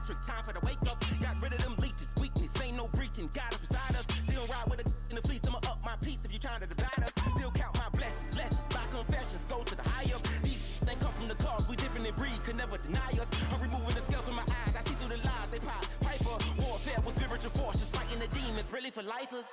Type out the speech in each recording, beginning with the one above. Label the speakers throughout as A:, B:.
A: electric, time for the wake up. Got rid of them leeches, weakness, ain't no breaching. God is beside us, still ride with a in the fleece. I'ma up my piece if you trying to divide us. Still count my blessings, lessons, by confessions, go to the higher. These they come from the cause, we different in breed, could never deny us. I'm removing the scales from my eyes, I see through the lies, they pop. Piper, warfare with spiritual force, just fighting the demons, really for lifers.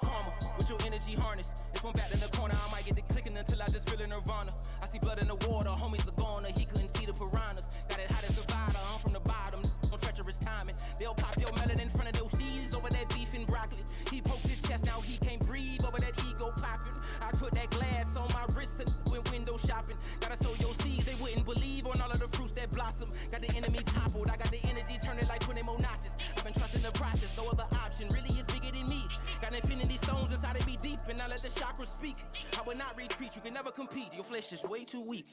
A: Karma, with your energy harness. If I'm back in the corner, I might get the clicking until I just feel a nirvana. I see blood in the water, homies are gone, he couldn't see the piranhas. Got it hot as Nevada, I'm from the bottom, no treacherous timing. They'll pop your melon in front of those seeds over that beef and broccoli. He poked his chest, now he can't breathe over that ego popping. I put that glass on my wrist and went window shopping. Gotta sow your seeds, they wouldn't believe on all of the fruits that blossom. Got the enemy toppled, I got the energy turning like 20 more notches. I've been trusting the process, no other option really is bigger than me. Got infinity stones inside of me deep, and I let the chakras speak. I will not retreat, you can never compete, your flesh is way too weak.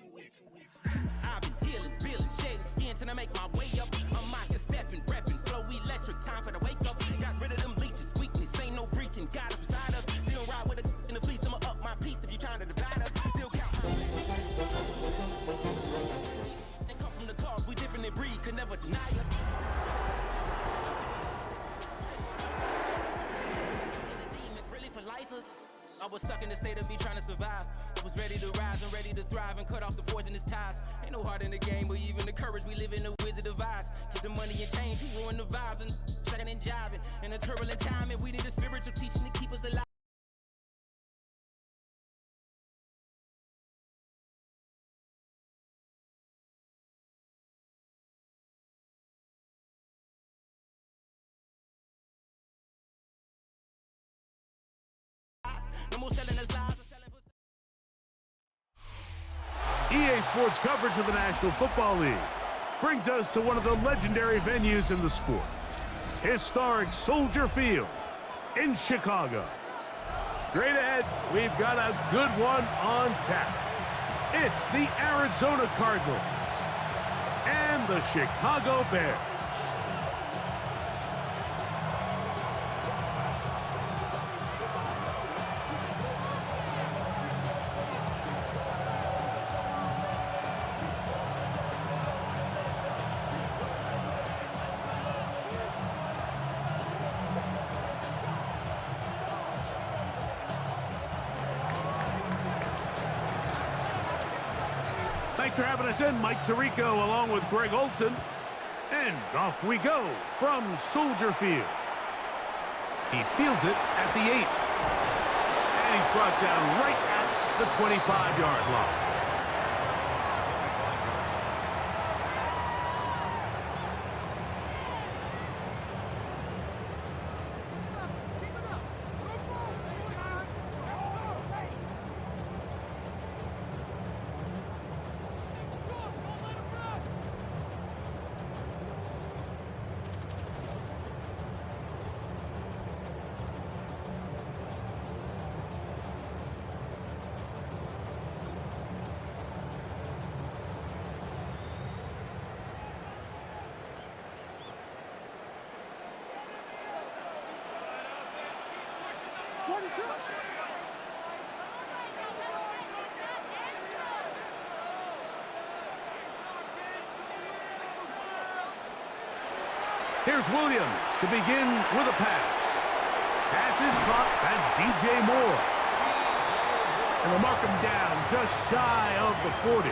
A: I've been healing, feeling, shedding skin till I make my way up. I'm out here stepping, repping, flow electric, time for the wake up. Got rid of them leeches, weakness, ain't no breaching, God is beside us. Still ride with a in the fleece, I'ma up my piece if you trying to divide us. Still count. They come from the cause, we different in breed, could never deny us. I was stuck in the state of me trying to survive. I was ready to rise and ready to thrive and cut off the poisonous ties. Ain't no heart in the game, but even the courage we live in the wizard of Oz. Keep the money and change, we ruin the vibes and tracking and jiving. In a turbulent time, and we need a spiritual teaching to keep us alive.
B: EA Sports coverage of the National Football League brings us to one of the legendary venues in the sport, historic Soldier Field in Chicago. Straight ahead, we've got a good one on tap. It's the Arizona Cardinals and the Chicago Bears. Thanks for having us in, Mike Tirico, along with Greg Olson. And off we go from Soldier Field. He fields it at the 8. And he's brought down right at the 25-yard line. Here's Williams to begin with a pass. Pass is caught. That's DJ Moore. And they'll mark him down just shy of the 40.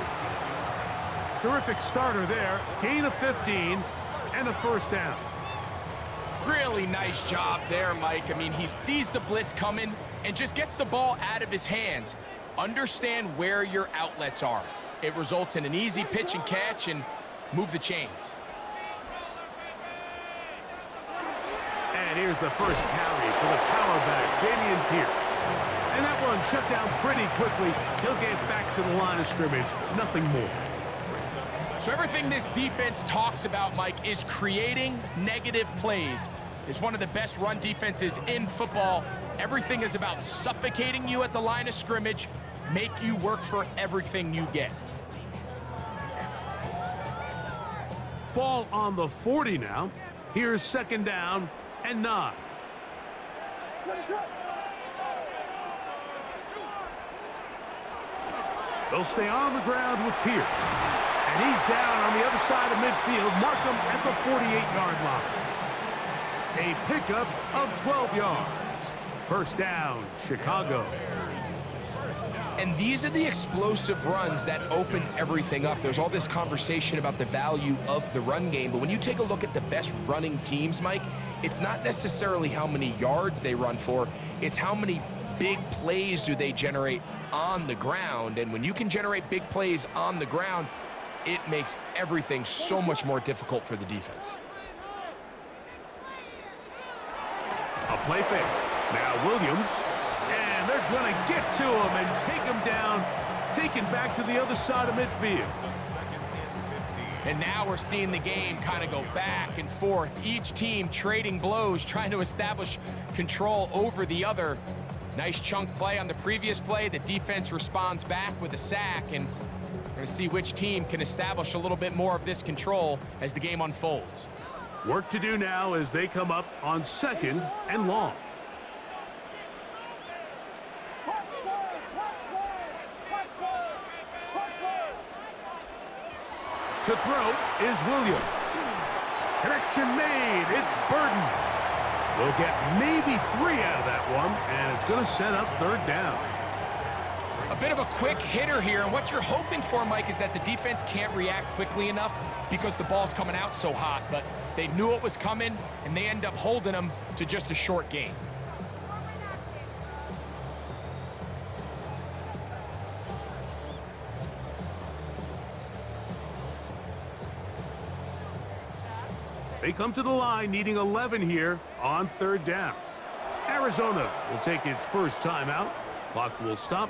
B: Terrific starter there. Gain of 15 and a first down.
C: Really nice job there, Mike. I mean, he sees the blitz coming and just gets the ball out of his hands. Understand where your outlets are. It results in an easy pitch and catch and move the chains.
B: And here's the first carry for the power back, Damian Pierce. And that one shut down pretty quickly. He'll get back to the line of scrimmage, nothing more.
C: So everything this defense talks about, Mike, is creating negative plays. It's one of the best run defenses in football. Everything is about suffocating you at the line of scrimmage, make you work for everything you get.
B: Ball on the 40 now. Here's second down and 9. They'll stay on the ground with Pierce. And And he's down on the other side of midfield. Mark him at the 48-yard line. A pickup of 12 yards. First down, Chicago.
C: And these are the explosive runs that open everything up. There's all this conversation about the value of the run game, but when you take a look at the best running teams, Mike, it's not necessarily how many yards they run for, it's how many big plays do they generate on the ground. And when you can generate big plays on the ground, it makes everything so much more difficult for the defense.
B: A play fake. Now Williams. And they're going to get to him and take him down, taken back to the other side of midfield.
C: And now we're seeing the game kind of go back and forth. Each team trading blows, trying to establish control over the other. Nice chunk play on the previous play. The defense responds back with a sack, and we're going to see which team can establish a little bit more of this control as the game unfolds.
B: Work to do now as they come up on 2nd and long. To throw is Williams. Connection made. It's Burden. We'll get maybe 3 out of that one, and it's going to set up 3rd down.
C: A bit of a quick hitter here, and what you're hoping for, Mike, is that the defense can't react quickly enough because the ball's coming out so hot, but they knew it was coming, and they end up holding them to just a short gain.
B: They come to the line needing 11 here on 3rd down. Arizona will take its first timeout. Clock will stop.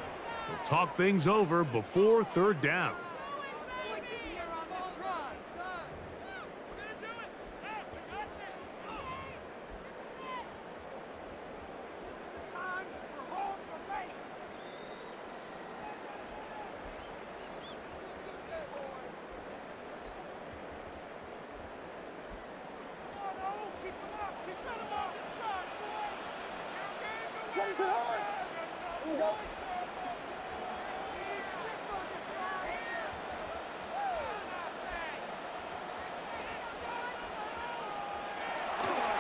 B: We'll talk things over before 3rd down.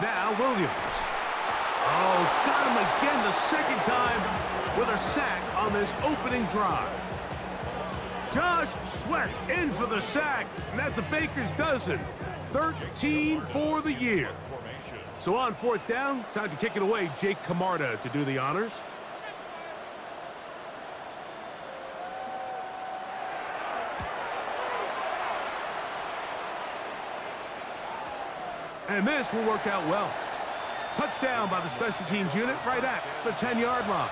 B: Now Williams. Oh, got him again the 2nd time with a sack on this opening drive. Josh Sweat in for the sack, and that's a baker's dozen. 13 for the year. So on 4th down, time to kick it away. Jake Camarda to do the honors. And this will work out well. Touchdown by the special teams unit right at the 10-yard line.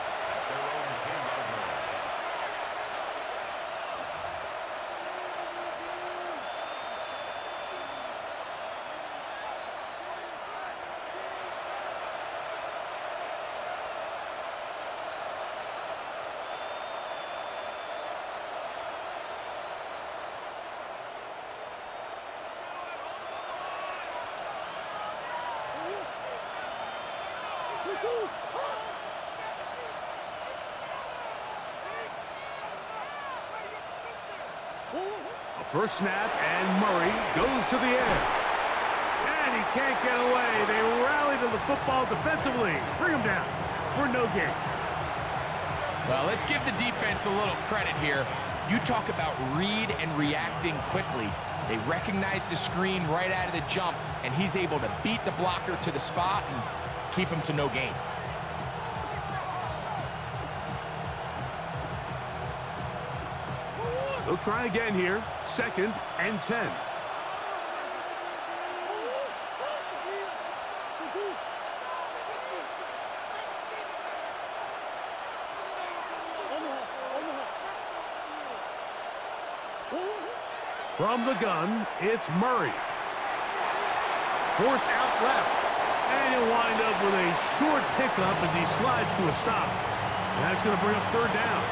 B: A first snap, and Murray goes to the air. And he can't get away. They rally to the football defensively. Bring him down for no gain.
C: Well, let's give the defense a little credit here. You talk about read and reacting quickly. They recognize the screen right out of the jump, and he's able to beat the blocker to the spot and keep him to no gain.
B: They'll try again here. 2nd and 10. From the gun, it's Murray. Forced out left. And he'll wind up with a short pickup as he slides to a stop. And that's going to bring up 3rd down.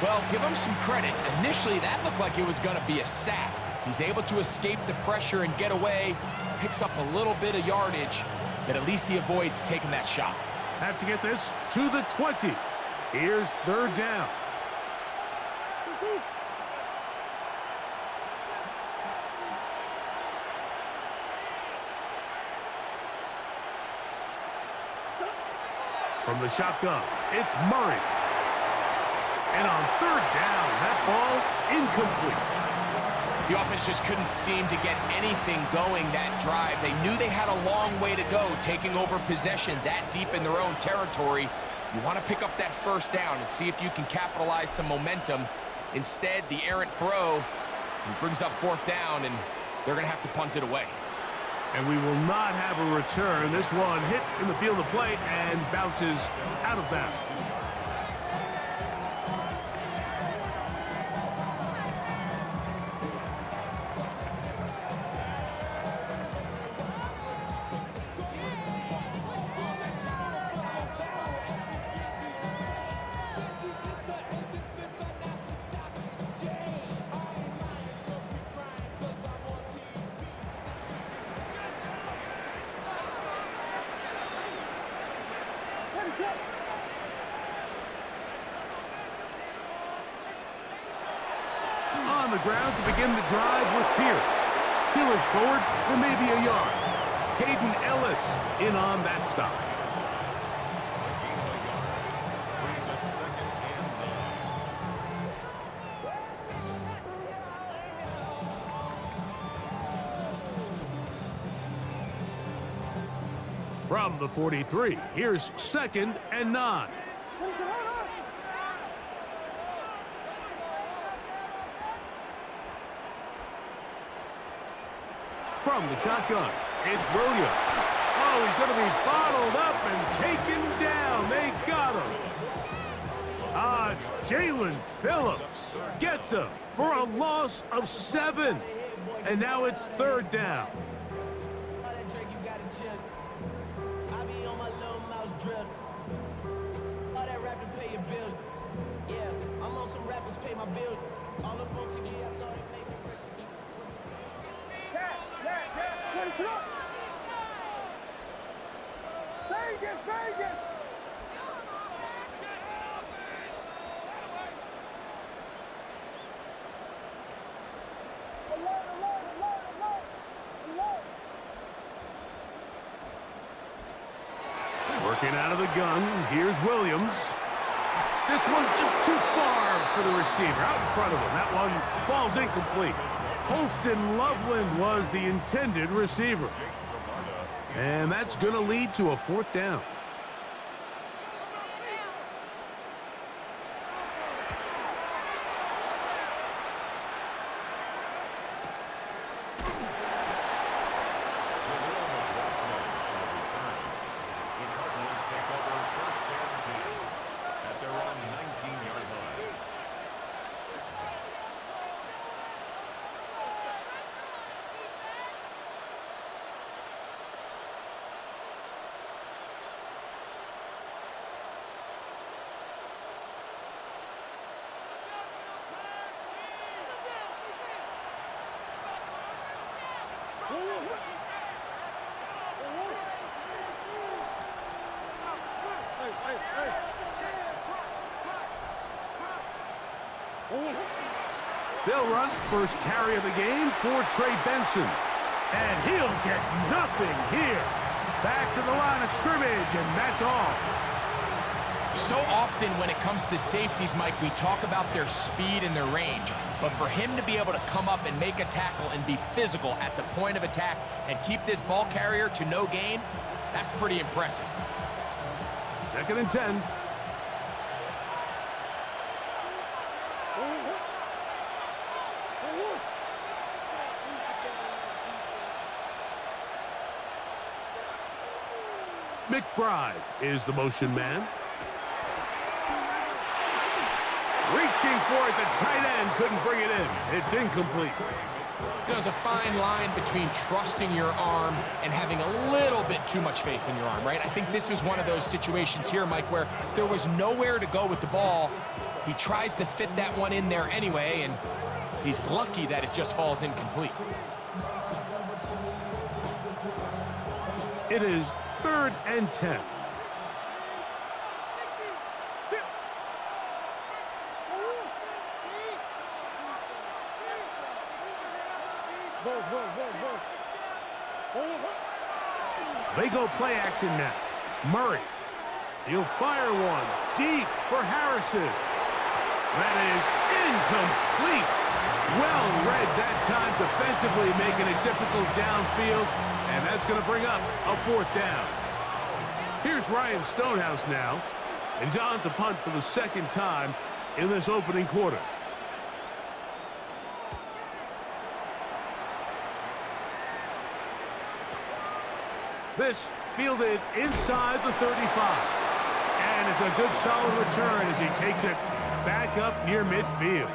C: Well, give him some credit. Initially, that looked like it was going to be a sack. He's able to escape the pressure and get away, picks up a little bit of yardage, but at least he avoids taking that shot.
B: Have to get this to the 20. Here's 3rd down. From the shotgun, it's Murray. And on third down, that ball incomplete.
C: The offense just couldn't seem to get anything going that drive. They knew they had a long way to go, taking over possession that deep in their own territory. You want to pick up that first down and see if you can capitalize some momentum. Instead, the errant throw brings up fourth down, and they're going to have to punt it away.
B: And we will not have a return. This one hit in the field of play and bounces out of bounds. On the ground to begin the drive with Pierce. He'll inch forward for maybe a yard. Hayden Ellis in on that stop. From the 43, here's 2nd and 9. From the shotgun, it's Williams. Oh, he's going to be bottled up and taken down. They got him. Jalen Phillips gets him for a loss of 7. And now it's 3rd down.
D: Vegas!
B: Working out of the gun, here's Williams. This one just too far for the receiver, out in front of him. That one falls incomplete. Holston Loveland was the intended receiver. And that's going to lead to a 4th down. They'll run first carry of the game for Trey Benson. And he'll get nothing here. Back to the line of scrimmage, and that's all.
C: So often when it comes to safeties, Mike, we talk about their speed and their range. But for him to be able to come up and make a tackle and be physical at the point of attack and keep this ball carrier to no gain, that's pretty impressive.
B: 2nd and 10. McBride is the motion man. Reaching for it, the tight end couldn't bring it in. It's incomplete.
C: There's a fine line between trusting your arm and having a little bit too much faith in your arm, right? I think this is one of those situations here, Mike, where there was nowhere to go with the ball. He tries to fit that one in there anyway, and he's lucky that it just falls incomplete.
B: It is 3rd and 10. They go play action now. Murray He'll fire one deep for Harrison. That is incomplete. Well read that time defensively, making it difficult downfield, and that's going to bring up a 4th down. Here's Ryan Stonehouse now, and he's on to punt for the 2nd time in this opening quarter. This fielded inside the 35. And it's a good solid return as he takes it back up near midfield.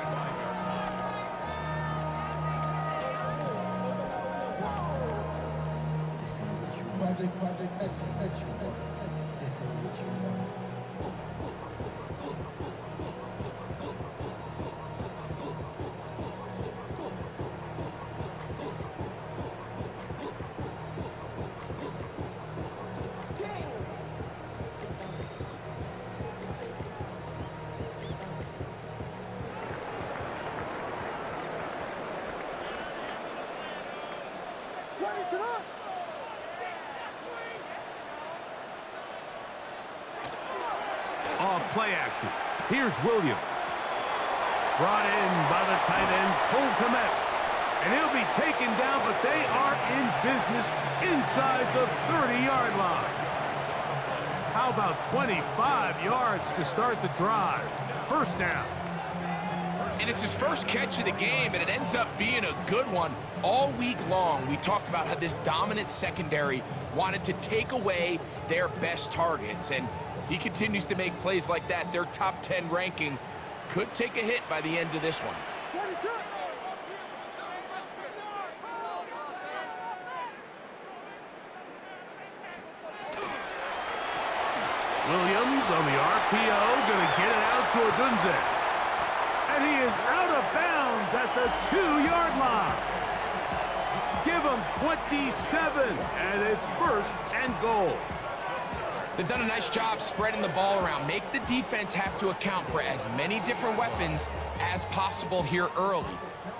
B: Off play action. Here's Williams. Brought in by the tight end, Cole Kmet. And he'll be taken down, but they are in business inside the 30-yard line. How about 25 yards to start the drive? 1st down.
C: And it's his first catch of the game, and it ends up being a good one. All week long, we talked about how this dominant secondary wanted to take away their best targets. And if he continues to make plays like that, their top 10 ranking could take a hit by the end of this one.
B: Williams on the RPO, going to get it out to Odunze. And he is out of bounds at the 2-yard line. Give him 27, and it's 1st and goal.
C: They've done a nice job spreading the ball around. Make the defense have to account for as many different weapons as possible here early.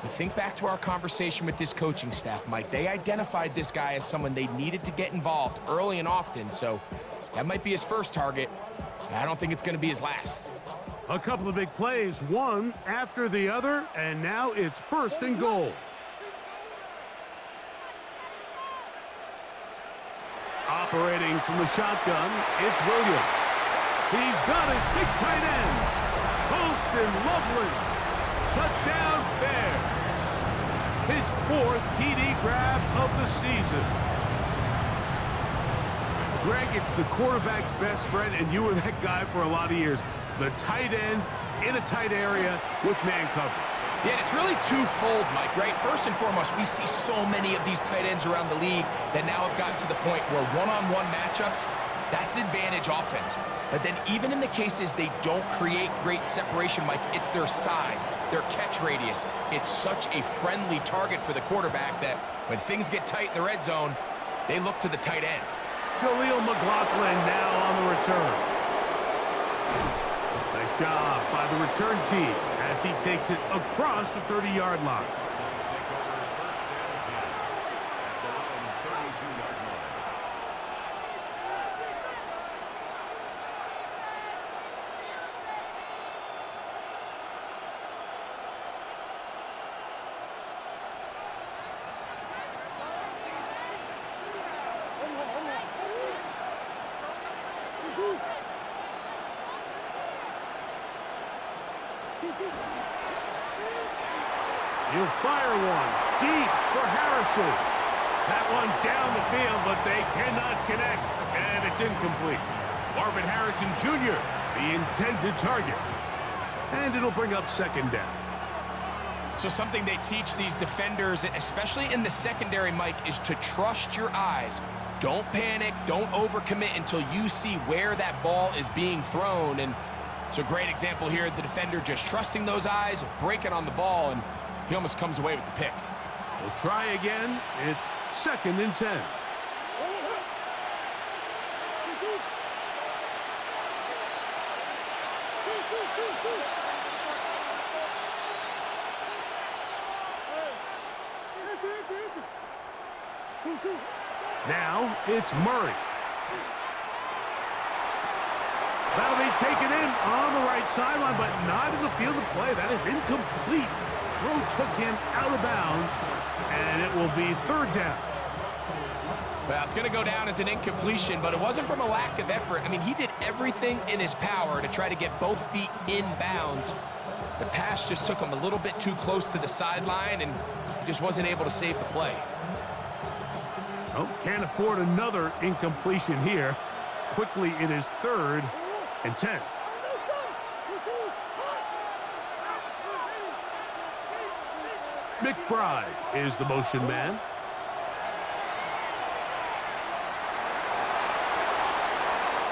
C: You think back to our conversation with this coaching staff, Mike. They identified this guy as someone they needed to get involved early and often, so that might be his first target. I don't think it's going to be his last.
B: A couple of big plays, one after the other, and now it's 1st and goal. Operating from the shotgun, it's Williams. He's got his big tight end, Colston Loveland. Touchdown Bears. His 4th TD grab of the season. Greg, it's the quarterback's best friend, and you were that guy for a lot of years. The tight end in a tight area with man coverage.
C: Yeah, it's really twofold, Mike, right? First and foremost, we see so many of these tight ends around the league that now have gotten to the point where one-on-one matchups, that's advantage offense. But then even in the cases they don't create great separation, Mike, it's their size, their catch radius. It's such a friendly target for the quarterback that when things get tight in the red zone, they look to the tight end.
B: Jaleel McLaughlin now on the return. Nice job by the return team as he takes it across the 30-yard line. He'll fire one deep for Harrison. That one down the field, but they cannot connect, and it's incomplete. Marvin Harrison Jr., the intended target. And it'll bring up 2nd down.
C: So something they teach these defenders, especially in the secondary, Mike, is to trust your eyes. Don't panic, don't overcommit until you see where that ball is being thrown. And it's a great example here, the defender just trusting those eyes, breaking on the ball, and he almost comes away with the pick.
B: We'll try again. It's 2nd and 10. Now it's Murray. taken in on the right sideline, but not in the field of play. That is incomplete. Throw took him out of bounds, and it will be third down.
C: Well, it's going to go down as an incompletion, but it wasn't from a lack of effort. I mean, he did everything in his power to try to get both feet in bounds. The pass just took him a little bit too close to the sideline, and he just wasn't able to save the play.
B: Oh, can't afford another incompletion here. Quickly, it is 3rd and 10. McBride is the motion man.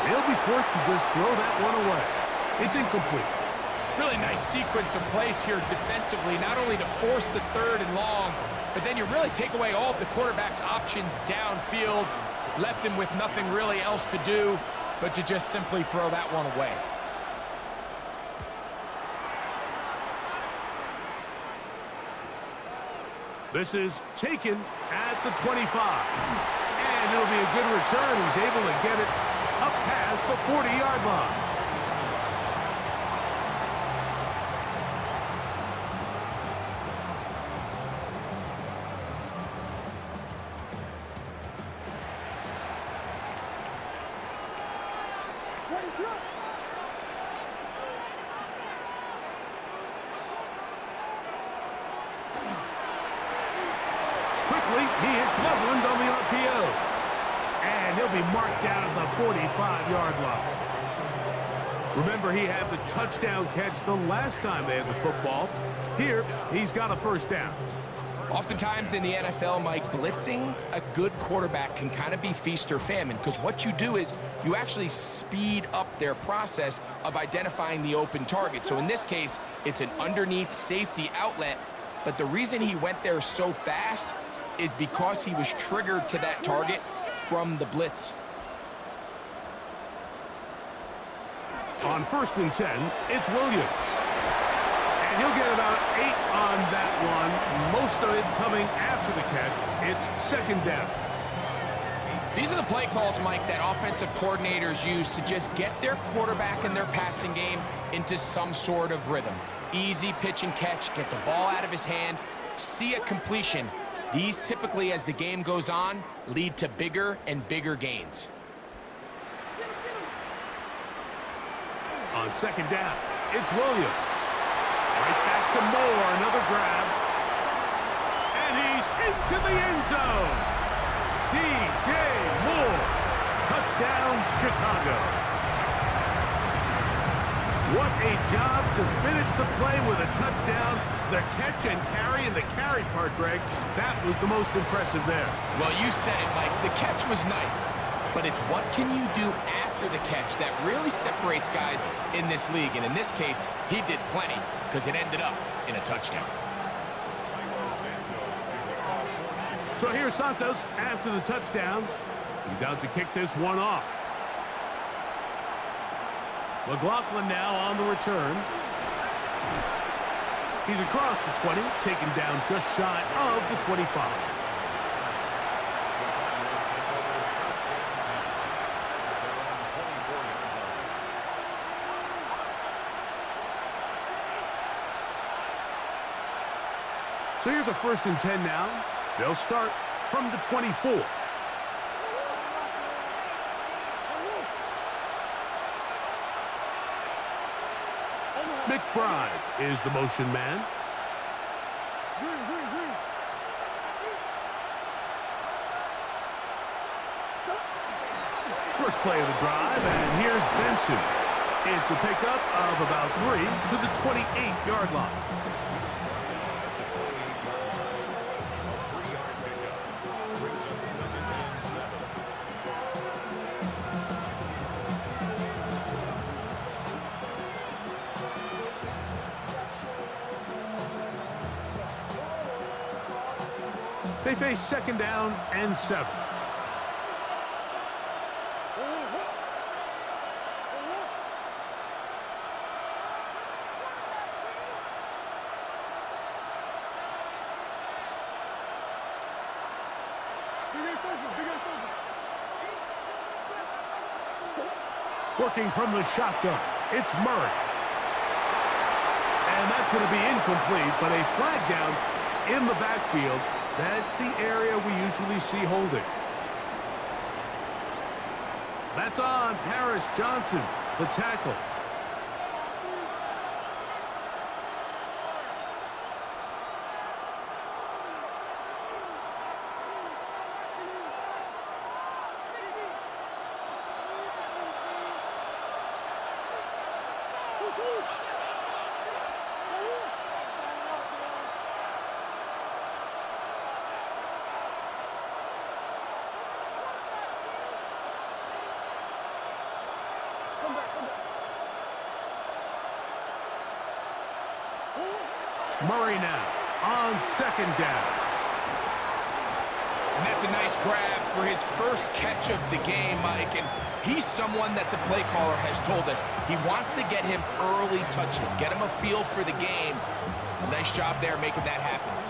B: He'll be forced to just throw that one away. It's incomplete.
C: Really nice sequence of plays here defensively, not only to force the 3rd and long, but then you really take away all of the quarterback's options downfield, left him with nothing really else to do but to just simply throw that one away.
B: This is taken at the 25. And it'll be a good return. He's able to get it up past the 40-yard line. Quickly, he hits Loveland on the RPO. And he'll be marked down at the 45-yard line. Remember, he had the touchdown catch the last time they had the football. Here, he's got a first down.
C: Oftentimes in the NFL, Mike, blitzing a good quarterback can kind of be feast or famine, because what you do is you actually speed up their process of identifying the open target. So in this case, it's an underneath safety outlet, but the reason he went there so fast is because he was triggered to that target from the blitz.
B: On 1st and 10, it's Williams. And he'll get about 8 on that one. Most of it coming after the catch. It's 2nd down.
C: These are the play calls, Mike, that offensive coordinators use to just get their quarterback and their passing game into some sort of rhythm. Easy pitch and catch, get the ball out of his hand, see a completion. These typically, as the game goes on, lead to bigger and bigger gains.
B: On 2nd down, it's Williams. Right back to Moore, another grab. And he's into the end zone. DJ Moore, touchdown Chicago. What a job to finish the play with a touchdown. The catch and carry, and the carry part, Greg, that was the most impressive there.
C: Well, you said it, Mike. The catch was nice, but it's what can you do after the catch that really separates guys in this league. And in this case, he did plenty because it ended up in a touchdown.
B: So here's Santos after the touchdown. He's out to kick this one off. McLaughlin now on the return. He's across the 20, taken down just shy of the 25. So here's a 1st and 10 now. They'll start from the 24. McBride is the motion man. First play of the drive, and here's Benson. It's a pickup of about 3 to the 28-yard line. They face 2nd down and 7. Working from the shotgun. It's Murray. And that's going to be incomplete, but a flag down in the backfield. That's the area we usually see holding. That's on Paris Johnson, the tackle. Murray now on second down.
C: And that's a nice grab for his first catch of the game, Mike. And he's someone that the play caller has told us he wants to get him early touches, get him a feel for the game. Nice job there making that happen.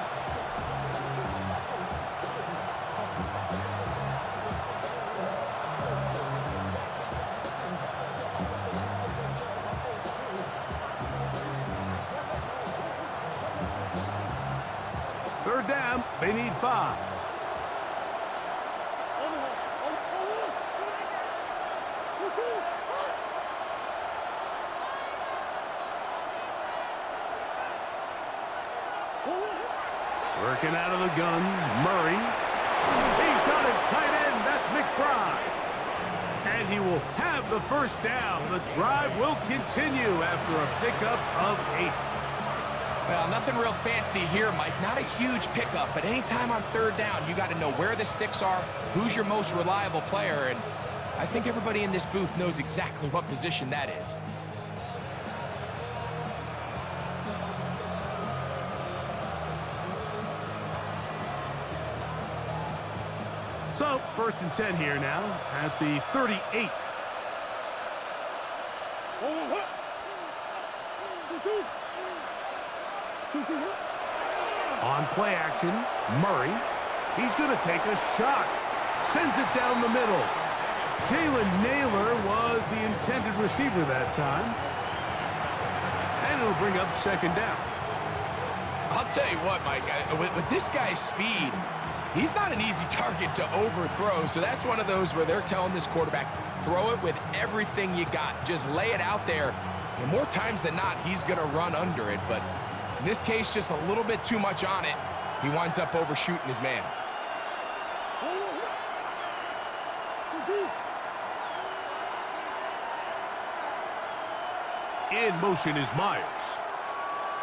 B: Third down, they need 5. Working out of the gun, Murray. He's got his tight end, that's McBride. And he will have the first down. The drive will continue after a pickup of 8.
C: Well, nothing real fancy here, Mike. Not a huge pickup, but anytime on third down, you got to know where the sticks are, who's your most reliable player, and I think everybody in this booth knows exactly what position that is.
B: So, 1st and 10 here now at the 38. On play action, Murray. He's going to take a shot. Sends it down the middle. Jalen Naylor was the intended receiver that time. And it'll bring up second down.
C: I'll tell you what, Mike, with this guy's speed, he's not an easy target to overthrow, so that's one of those where they're telling this quarterback, throw it with everything you got. Just lay it out there. And more times than not, he's going to run under it, but in this case, just a little bit too much on it. He winds up overshooting his man.
B: In motion is Myers.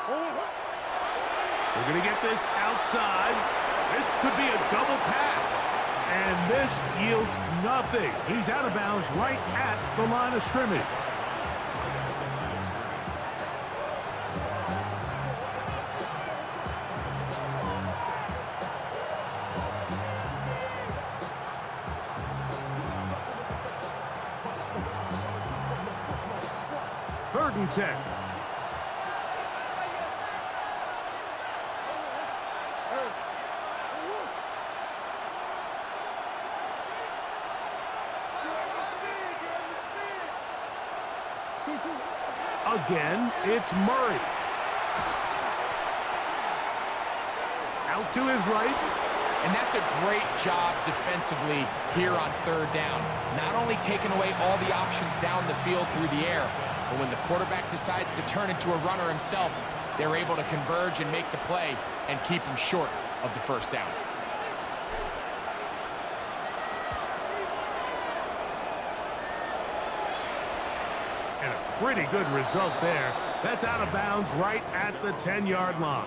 B: They're going to get this outside. This could be a double pass. And this yields nothing. He's out of bounds right at the line of scrimmage. Third and 10. Again, it's Murray. Out to his right.
C: And that's a great job defensively here on third down. Not only taking away all the options down the field through the air, but when the quarterback decides to turn into a runner himself, they're able to converge and make the play and keep him short of the first down.
B: And a pretty good result there. That's out of bounds right at the 10-yard line.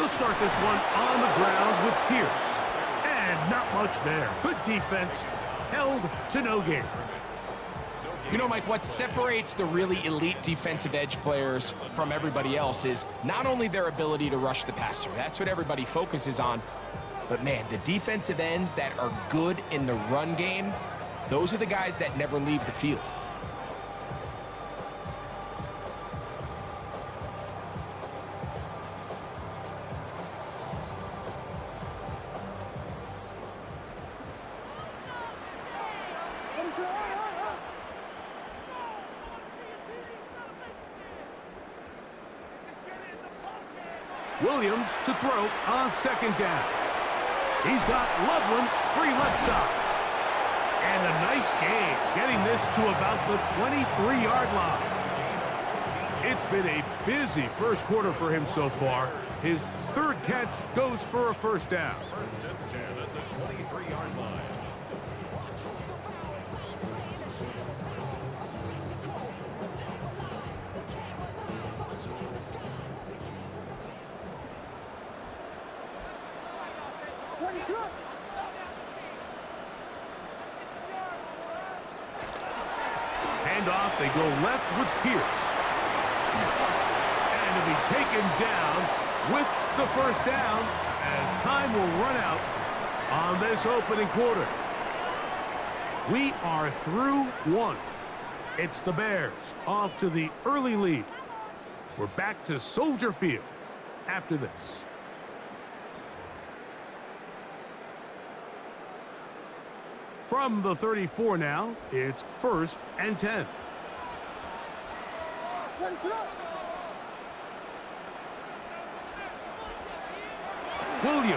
B: They'll start this one on the ground with Pierce. And not much there. Good defense. Held to no gain.
C: You know, Mike, what separates the really elite defensive edge players from everybody else is not only their ability to rush the passer. That's what everybody focuses on. But, man, the defensive ends that are good in the run game, those are the guys that never leave the field.
B: Williams to throw on second down. He's got Loveland free left side. And a nice gain, getting this to about the 23-yard line. It's been a busy first quarter for him so far. His third catch goes for a first down.
E: First and 10 at the 23-yard line.
B: Handoff, they go left with Pierce. And to be taken down with the first down as time will run out on this opening quarter. We are through one. It's the Bears off to the early lead. We're back to Soldier Field after this. From the 34 now, it's first and 10. Williams.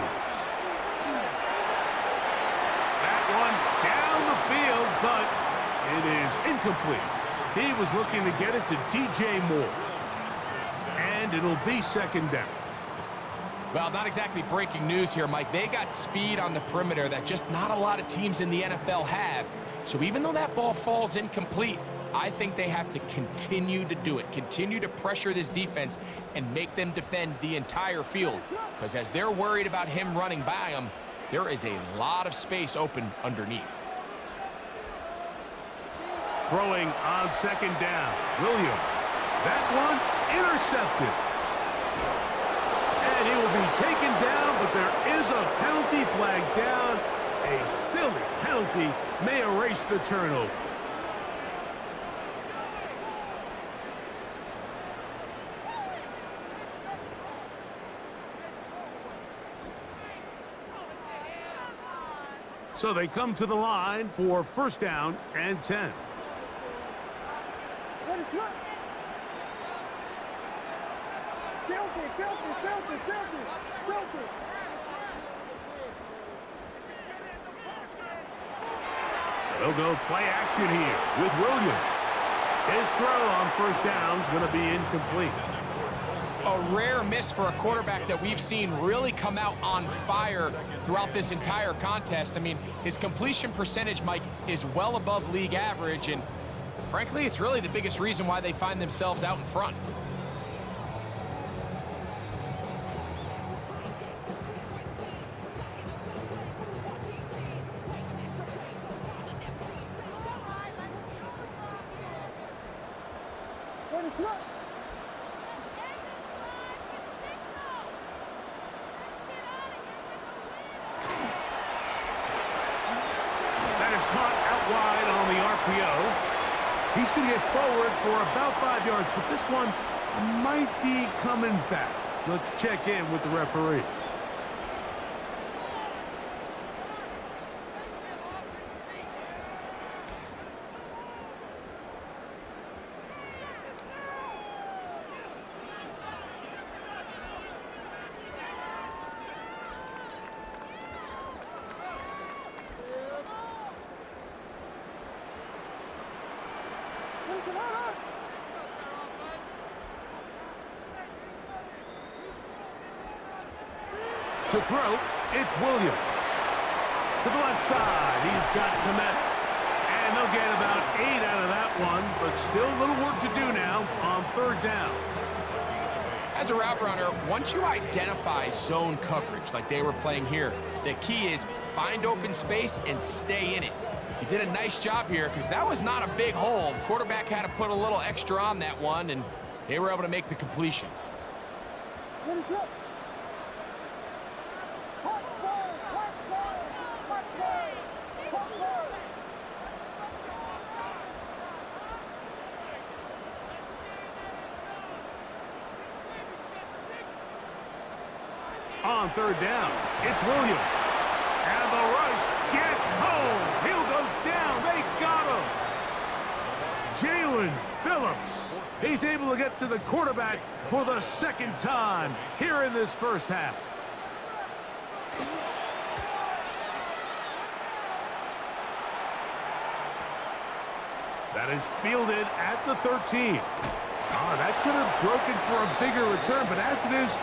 B: That one down the field, but it is incomplete. He was looking to get it to DJ Moore. And it'll be second down.
C: Well, not exactly breaking news here, Mike. They got speed on the perimeter that just not a lot of teams in the NFL have. So even though that ball falls incomplete, I think they have to continue to do it, continue to pressure this defense and make them defend the entire field. Because as they're worried about him running by them, there is a lot of space open underneath.
B: Throwing on second down, Williams. That one intercepted. And he will be taken down, but there is a penalty flag down. A silly penalty may erase the turnover. So they come to the line for first down and 10. They'll go play action here with Williams. His throw on first down is going to be incomplete.
C: A rare miss for a quarterback that we've seen really come out on fire throughout this entire contest. I mean, his completion percentage, Mike, is well above league average, and frankly, it's really the biggest reason why they find themselves out in front.
B: He's going to get forward for about 5 yards, but this one might be coming back. Let's check in with the referee. To throw, it's Williams. To the left side, he's got Komet. And they'll get about 8 out of that one, but still a little work to do now on third down.
C: As a route runner, once you identify zone coverage like they were playing here, the key is find open space and stay in it. He did a nice job here because that was not a big hole. The quarterback had to put a little extra on that one, and they were able to make the completion.
B: On third down, it's Williams. And the rush gets home. He'll go down. They got him. Jalen Phillips. He's able to get to the quarterback for the second time here in this first half. That is fielded at the 13. That could have broken for a bigger return, but as it is,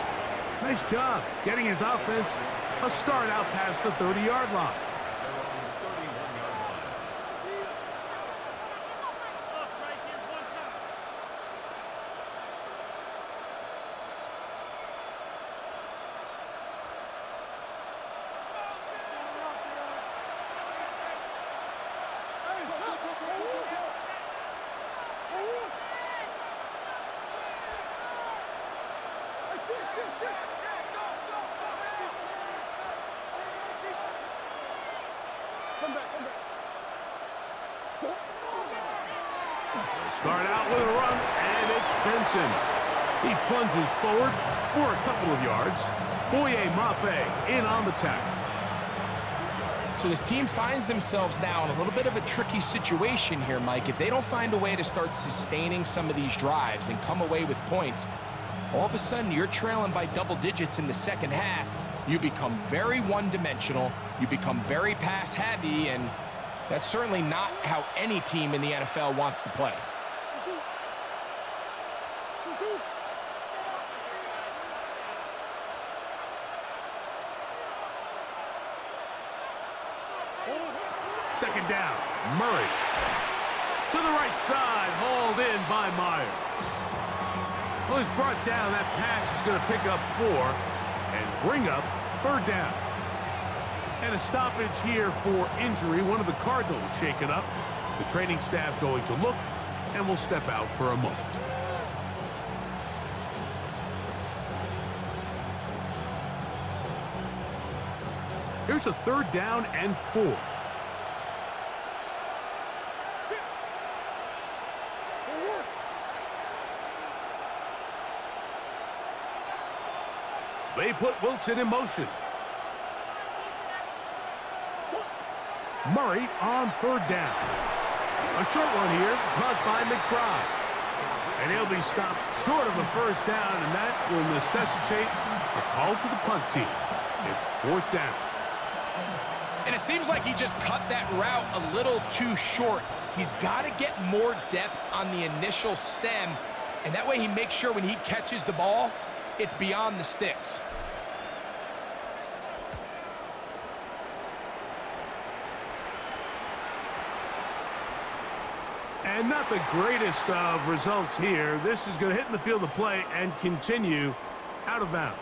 B: nice job getting his offense a start out past the 30-yard line. Start out with a run, and it's Benson. He plunges forward for a couple of yards. Boye Mafe in on the tackle.
C: So this team finds themselves now in a little bit of a tricky situation here, Mike. If they don't find a way to start sustaining some of these drives and come away with points, all of a sudden you're trailing by double digits in the second half. You become very one-dimensional. You become very pass-heavy, and that's certainly not how any team in the NFL wants to play.
B: Second down, Murray. To the right side, hauled in by Myers. Well, he's brought down. That pass is going to pick up 4 and bring up third down. And a stoppage here for injury. One of the Cardinals shaken up. The training staff going to look and will step out for a moment. Here's a third down and 4. They put Wilson in motion. Murray on third down. A short one here, caught by McBride. And he'll be stopped short of a first down, and that will necessitate a call to the punt team. It's fourth down.
C: And it seems like he just cut that route a little too short. He's got to get more depth on the initial stem, and that way he makes sure when he catches the ball, it's beyond the sticks.
B: And not the greatest of results here. This is going to hit in the field of play and continue out of bounds.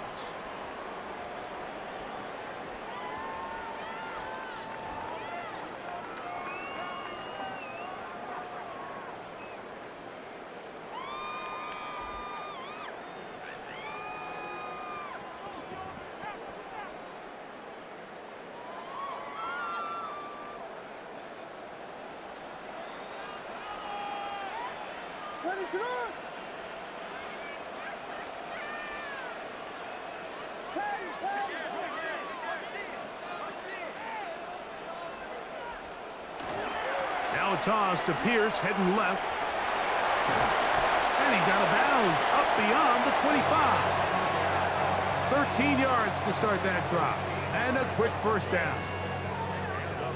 B: Now a toss to Pierce, heading left. And he's out of bounds, up beyond the 25. 13 yards to start that drive. And a quick first down.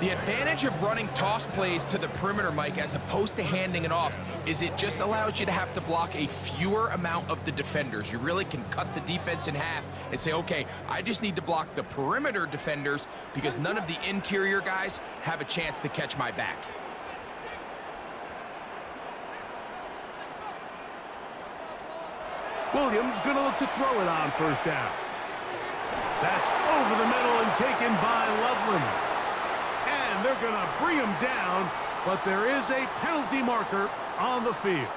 C: The advantage of running toss plays to the perimeter, Mike, as opposed to handing it off, is it just allows you to have to block a fewer amount of the defenders. You really can cut the defense in half and say, okay, I just need to block the perimeter defenders because none of the interior guys have a chance to catch my back.
B: Williams going to look to throw it on first down. That's over the middle and taken by Loveland. And they're going to bring him down, but there is a penalty marker on the field.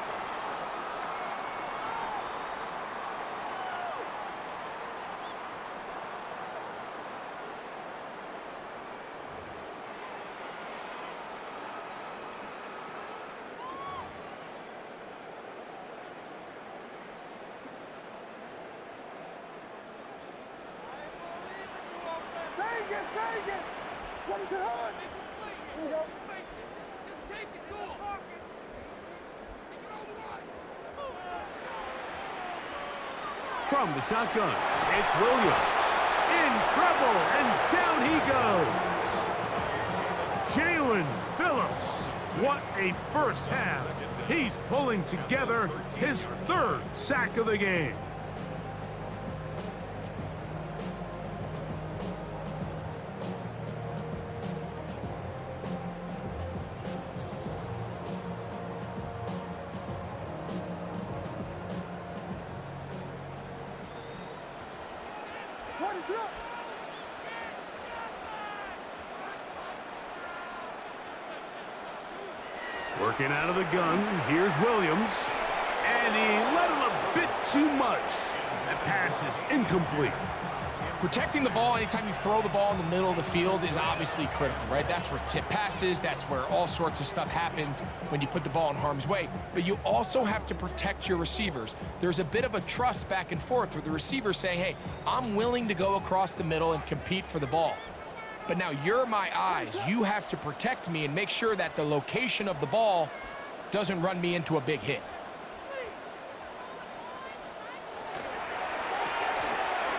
D: Vegas! What is it on? Here we go.
F: Just take it, go. Take it all the way.
B: From the shotgun, it's Williams. In trouble, and down he goes. Jalen Phillips. What a first half. He's pulling together his third sack of the game.
D: What is up?
B: Working out of the gun, here's Williams. And he let him a bit too much. That pass is incomplete.
C: Protecting the ball anytime you throw the ball in the middle of the field is obviously critical, right? That's where tip passes, that's where all sorts of stuff happens when you put the ball in harm's way. But you also have to protect your receivers. There's a bit of a trust back and forth with the receiver saying, hey, I'm willing to go across the middle and compete for the ball. But now you're my eyes. You have to protect me and make sure that the location of the ball doesn't run me into a big hit.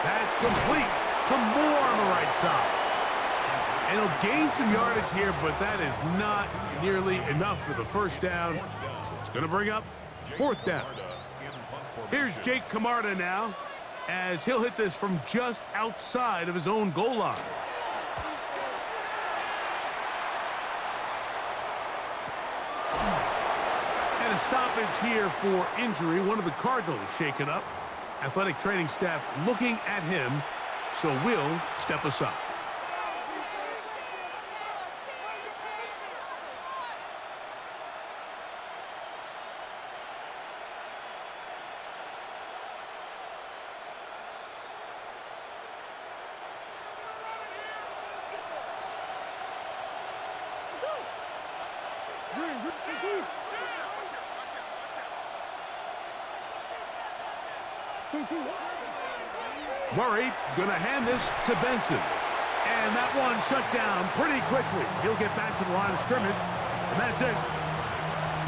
B: That's complete. Some more on the right side. And he'll gain some yardage here, but that is not nearly enough for the first down. So it's going to bring up fourth down. Here's Jake Camarda now, as he'll hit this from just outside of his own goal line. And a stoppage here for injury. One of the Cardinals shaken up. Athletic training staff looking at him, so we'll step aside. Murray gonna hand this to Benson. And that one shut down pretty quickly. He'll get back to the line of scrimmage, and that's it.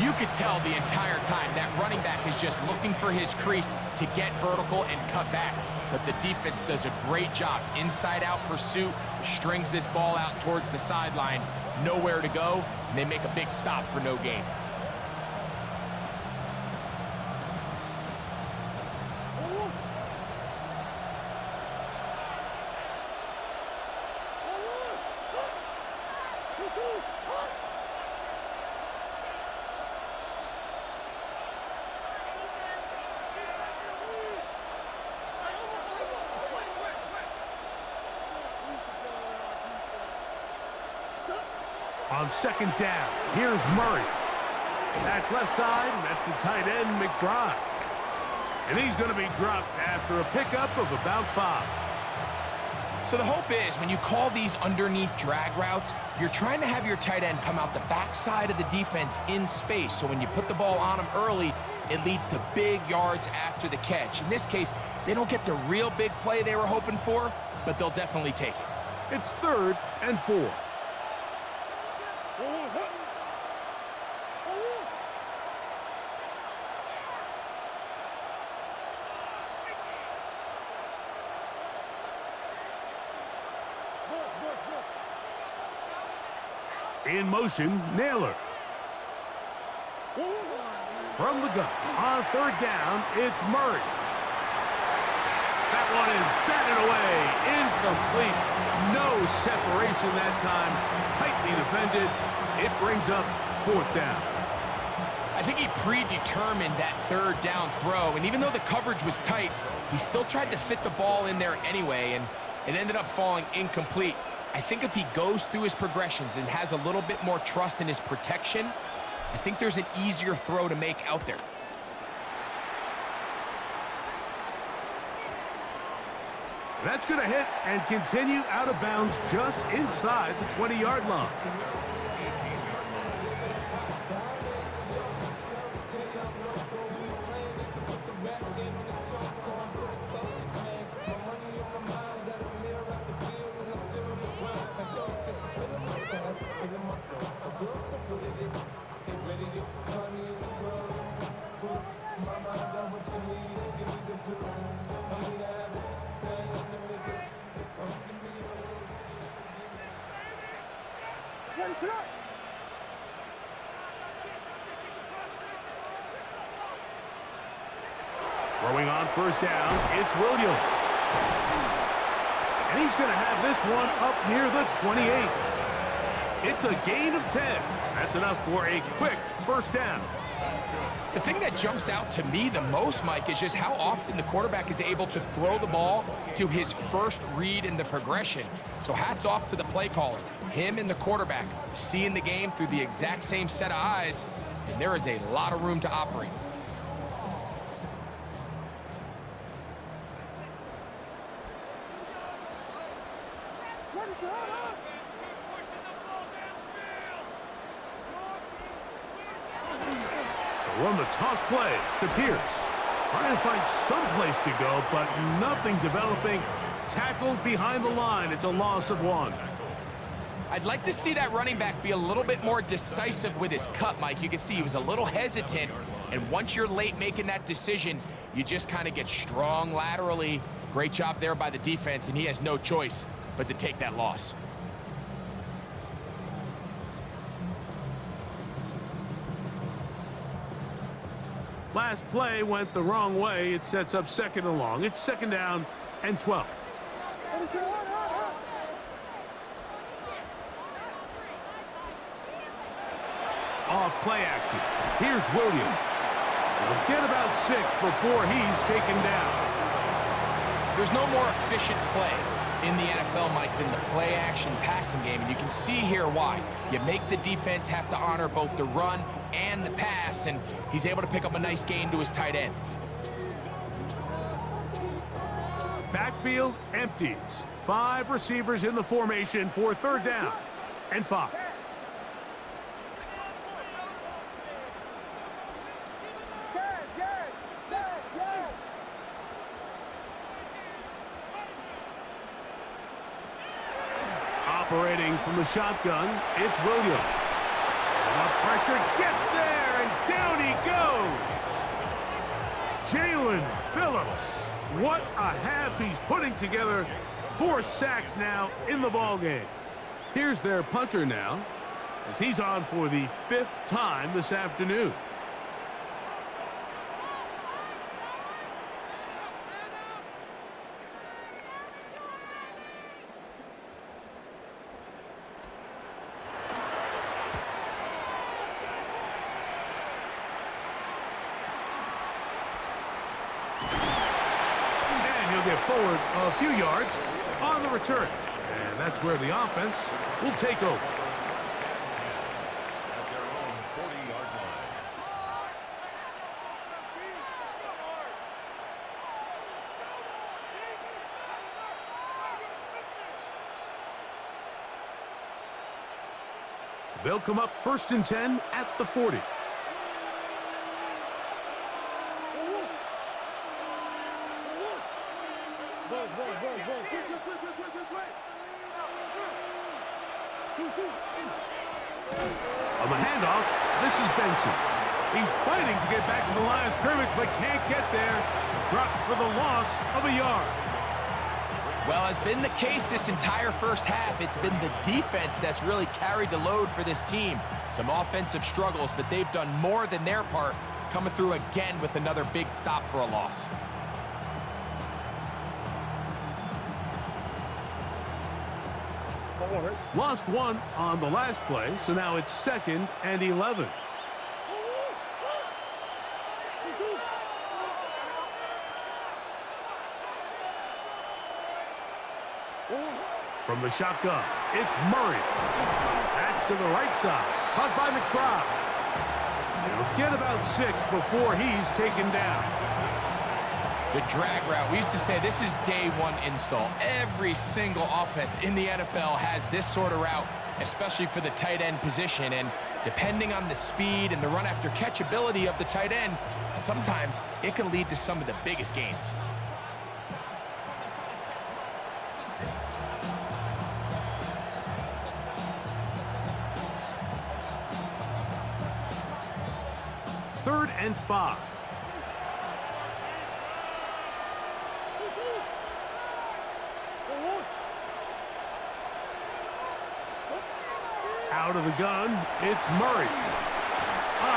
C: You could tell the entire time that running back is just looking for his crease to get vertical and cut back. But the defense does a great job. Inside-out pursuit, strings this ball out towards the sideline. Nowhere to go, and they make a big stop for no gain.
B: On second down, here's Murray. That's left side, and that's the tight end, McBride. And he's going to be dropped after a pickup of about 5.
C: So the hope is when you call these underneath drag routes, you're trying to have your tight end come out the backside of the defense in space. So when you put the ball on him early, it leads to big yards after the catch. In this case, they don't get the real big play they were hoping for, but they'll definitely take it.
B: It's 3rd and 4. In motion, Naylor. From the gun. On 3rd down, it's Murray. That one is batted away. Incomplete. No separation that time. Tightly defended. It brings up 4th down.
C: I think he predetermined that third down throw, and even though the coverage was tight, he still tried to fit the ball in there anyway, and it ended up falling incomplete. I think if he goes through his progressions and has a little bit more trust in his protection, I think there's an easier throw to make out there.
B: That's going to hit and continue out of bounds just inside the 20-yard line.
D: Ready, set up.
B: Throwing on first down, it's Williams. And he's going to have this one up near the 28. It's a gain of 10. That's enough for a quick first down.
C: The thing that jumps out to me the most, Mike, is just how often the quarterback is able to throw the ball to his first read in the progression. So hats off to the play caller. Him and the quarterback seeing the game through the exact same set of eyes, and there is a lot of room to operate.
D: Ready, set up.
B: Run the toss play to Pierce. Trying to find some place to go, but nothing developing. Tackled behind the line. It's a loss of 1.
C: I'd like to see that running back be a little bit more decisive with his cut, Mike. You can see he was a little hesitant, and once you're late making that decision, you just kind of get strong laterally. Great job there by the defense, and he has no choice but to take that loss.
B: Last play went the wrong way. It sets up second and long. It's second down and 12.
D: Ready, set up.
B: Off play action. Here's Williams. He'll get about 6 before he's taken down.
C: There's no more efficient play in the NFL, Mike, than the play-action passing game, and you can see here why. You make the defense have to honor both the run and the pass, and he's able to pick up a nice gain to his tight end.
B: Backfield empties. 5 receivers in the formation for third down and 5. Operating from the shotgun, it's Williams. The pressure gets there, and down he goes. Jalen Phillips. What a half he's putting together. 4 sacks now in the ballgame. Here's their punter now, as he's on for the 5th time this afternoon. Get forward a few yards on the return. And that's where the offense will take over.
E: At their own 40-yard line.
B: They'll come up 1st and 10 at the 40. On the handoff, this is Benson. He's fighting to get back to the line of scrimmage, but can't get there. Dropped for the loss of a yard.
C: Well, as been the case this entire first half, it's been the defense that's really carried the load for this team. Some offensive struggles, but they've done more than their part, coming through again with another big stop for a loss.
B: Lost 1 on the last play, so now it's 2nd and 11. From the shotgun, it's Murray. That's to the right side. Caught by McBride. He'll get about 6 before he's taken down.
C: The drag route, we used to say this is day one install. Every single offense in the NFL has this sort of route, especially for the tight end position. And depending on the speed and the run after catch ability of the tight end, sometimes it can lead to some of the biggest gains.
B: Third and 5. Out of the gun, it's Murray.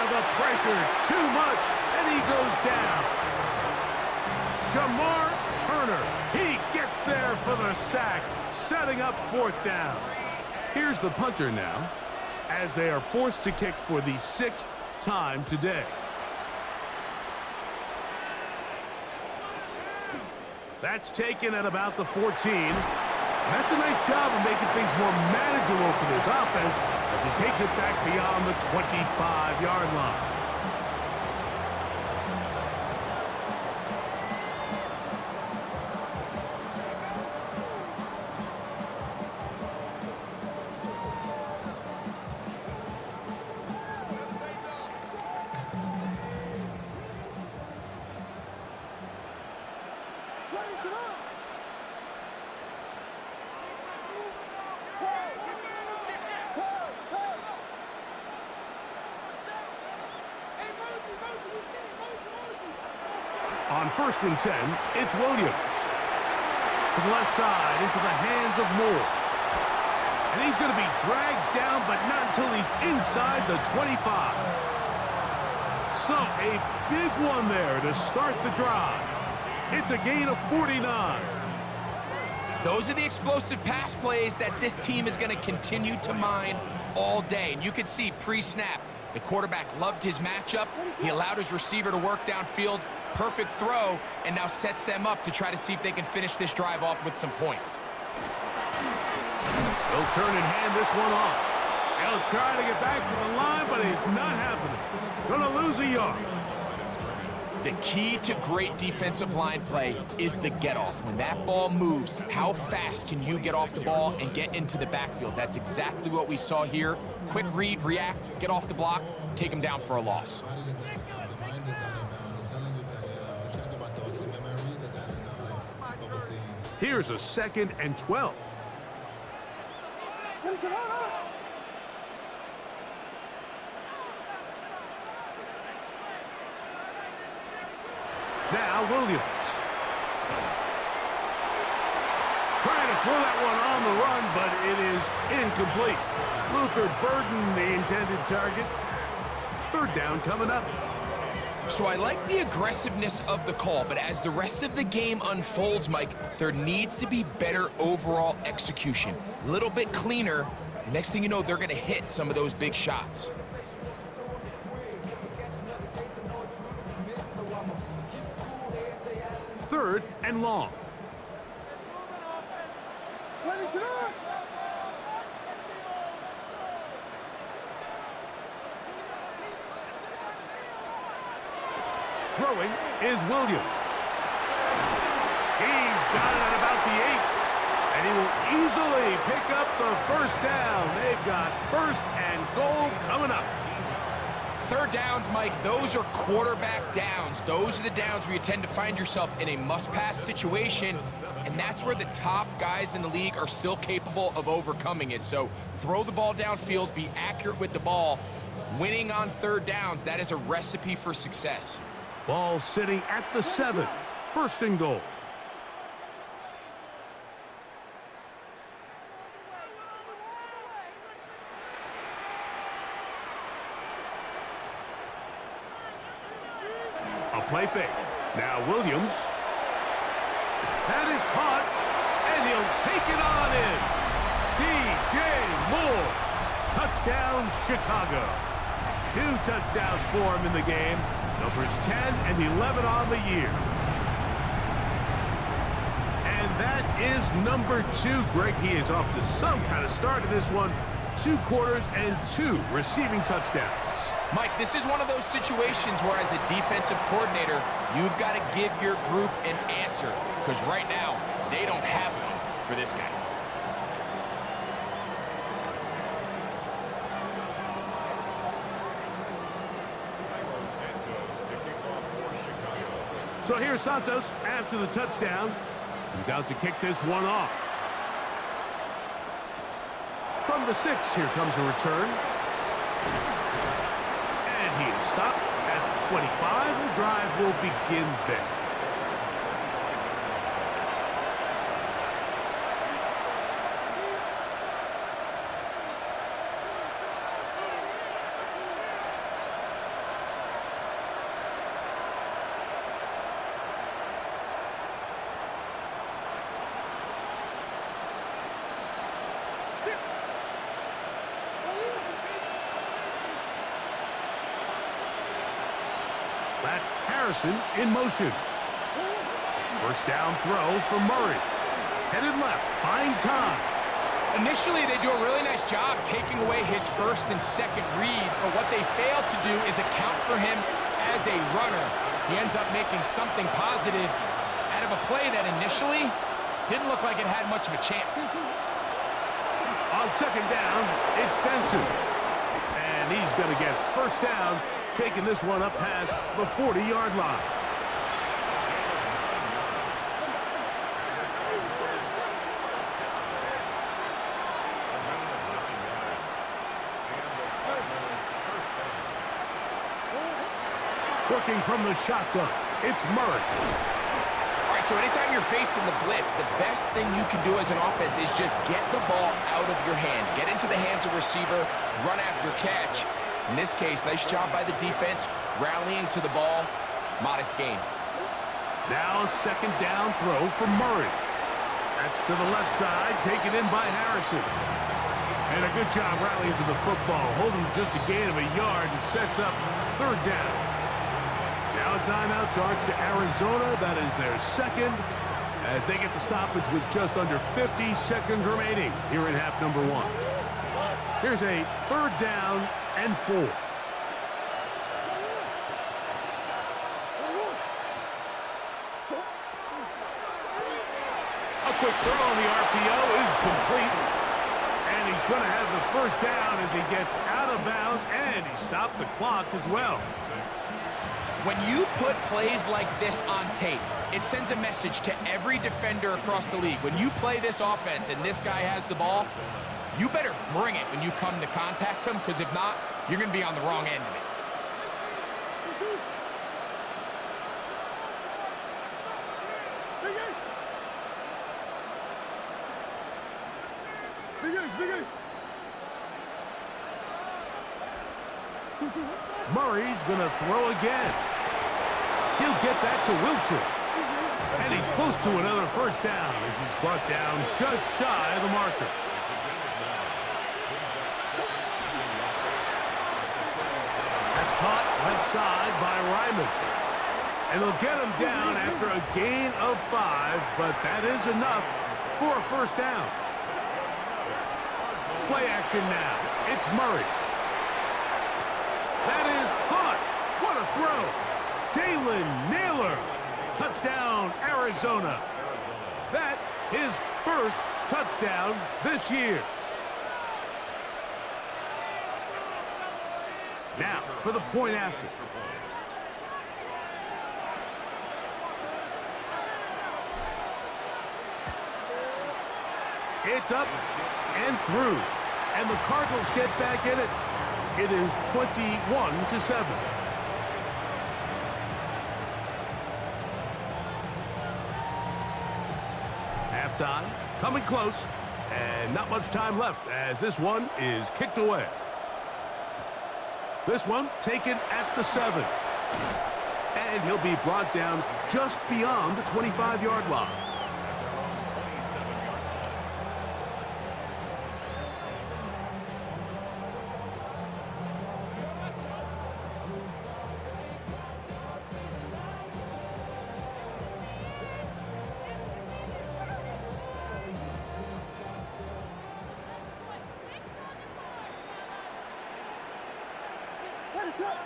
B: The pressure, too much, and he goes down. Shamar Turner, he gets there for the sack, setting up 4th down. Here's the punter now, as they are forced to kick for the 6th time today. That's taken at about the 14. That's a nice job of making things more manageable for this offense as he takes it back beyond the 25-yard line. On 1st and 10, it's Williams. To the left side, into the hands of Moore. And he's going to be dragged down, but not until he's inside the 25. So, a big one there to start the drive. It's a gain of 49.
C: Those are the explosive pass plays that this team is going to continue to mine all day. And you can see pre-snap, the quarterback loved his matchup. He allowed his receiver to work downfield. Perfect throw, and now sets them up to try to see if they can finish this drive off with some points.
B: He'll turn and hand this one off. He'll try to get back to the line, but it's not happening. Gonna lose a yard.
C: The key to great defensive line play is the get-off. When that ball moves, how fast can you get off the ball and get into the backfield? That's exactly what we saw here. Quick read, react, get off the block, take him down for a loss.
B: Here's a 2nd and 12. Now Williams. Trying to throw that one on the run, but it is incomplete. Luther Burden, the intended target. 3rd down coming up.
C: So I like the aggressiveness of the call, but as the rest of the game unfolds, Mike, there needs to be better overall execution. A little bit cleaner. The next thing you know, they're going to hit some of those big shots.
B: Third and long. Throwing is Williams. He's got it at about the 8. And he will easily pick up the 1st down. They've got 1st and goal coming up.
C: 3rd downs, Mike, those are quarterback downs. Those are the downs where you tend to find yourself in a must-pass situation, and that's where the top guys in the league are still capable of overcoming it. So throw the ball downfield, be accurate with the ball. Winning on 3rd downs, that is a recipe for success.
B: Ball sitting at the 7. 1st and goal. A play fake. Now Williams. That is caught, and he'll take it on in. DJ Moore. Touchdown, Chicago. 2 touchdowns for him in the game. Numbers 10 and 11 on the year. And that is number 2. Greg, he is off to some kind of start in this one. 2 quarters and 2 receiving touchdowns.
C: Mike, this is one of those situations where as a defensive coordinator, you've got to give your group an answer. Because right now, they don't have one for this guy.
B: So here's Santos after the touchdown. He's out to kick this one off. From the 6, here comes a return. And he is stopped at 25. The drive will begin there. That's Harrison in motion. First down throw for Murray. Headed left, buying time.
C: Initially, they do a really nice job taking away his first and second read, but what they fail to do is account for him as a runner. He ends up making something positive out of a play that initially didn't look like it had much of a chance.
B: On second down, it's Benson. And he's going to get first down, taking this one up past the 40-yard line. Working from the shotgun, it's Murray.
C: All right, so anytime you're facing the blitz, the best thing you can do as an offense is just get the ball out of your hand. Get into the hands of receiver, run after catch. In this case, nice job by the defense, rallying to the ball. Modest gain.
B: Now a second down throw for Murray. That's to the left side, taken in by Harrison. And a good job rallying to the football, holding just a gain of a yard and sets up third down. Now a timeout charge to Arizona. That is their second as they get the stoppage with just under 50 seconds remaining here in half number 1. Here's a third down and 4. A quick throw on the RPO is complete. And he's going to have the first down as he gets out of bounds, and he stopped the clock as well.
C: When you put plays like this on tape, it sends a message to every defender across the league. When you play this offense and this guy has the ball, you better bring it when you come to contact him, because if not, you're going to be on the wrong end of it.
B: Murray's going to throw again. He'll get that to Wilson. And he's close to another first down as he's brought down just shy of the marker. That's caught left side by Ryman. And they'll get him down after a gain of 5, but that is enough for a first down. Play action now. It's Murray. That is caught. What a throw. Jalen Naylor. Touchdown, Arizona. That his first touchdown this year. Now for the point after. It's up and through. And the Cardinals get back in it. It is 21-7. Halftime, coming close, and not much time left as this one is kicked away. This one taken at the 7. And he'll be brought down just beyond the 25-yard line.
D: Ready, set.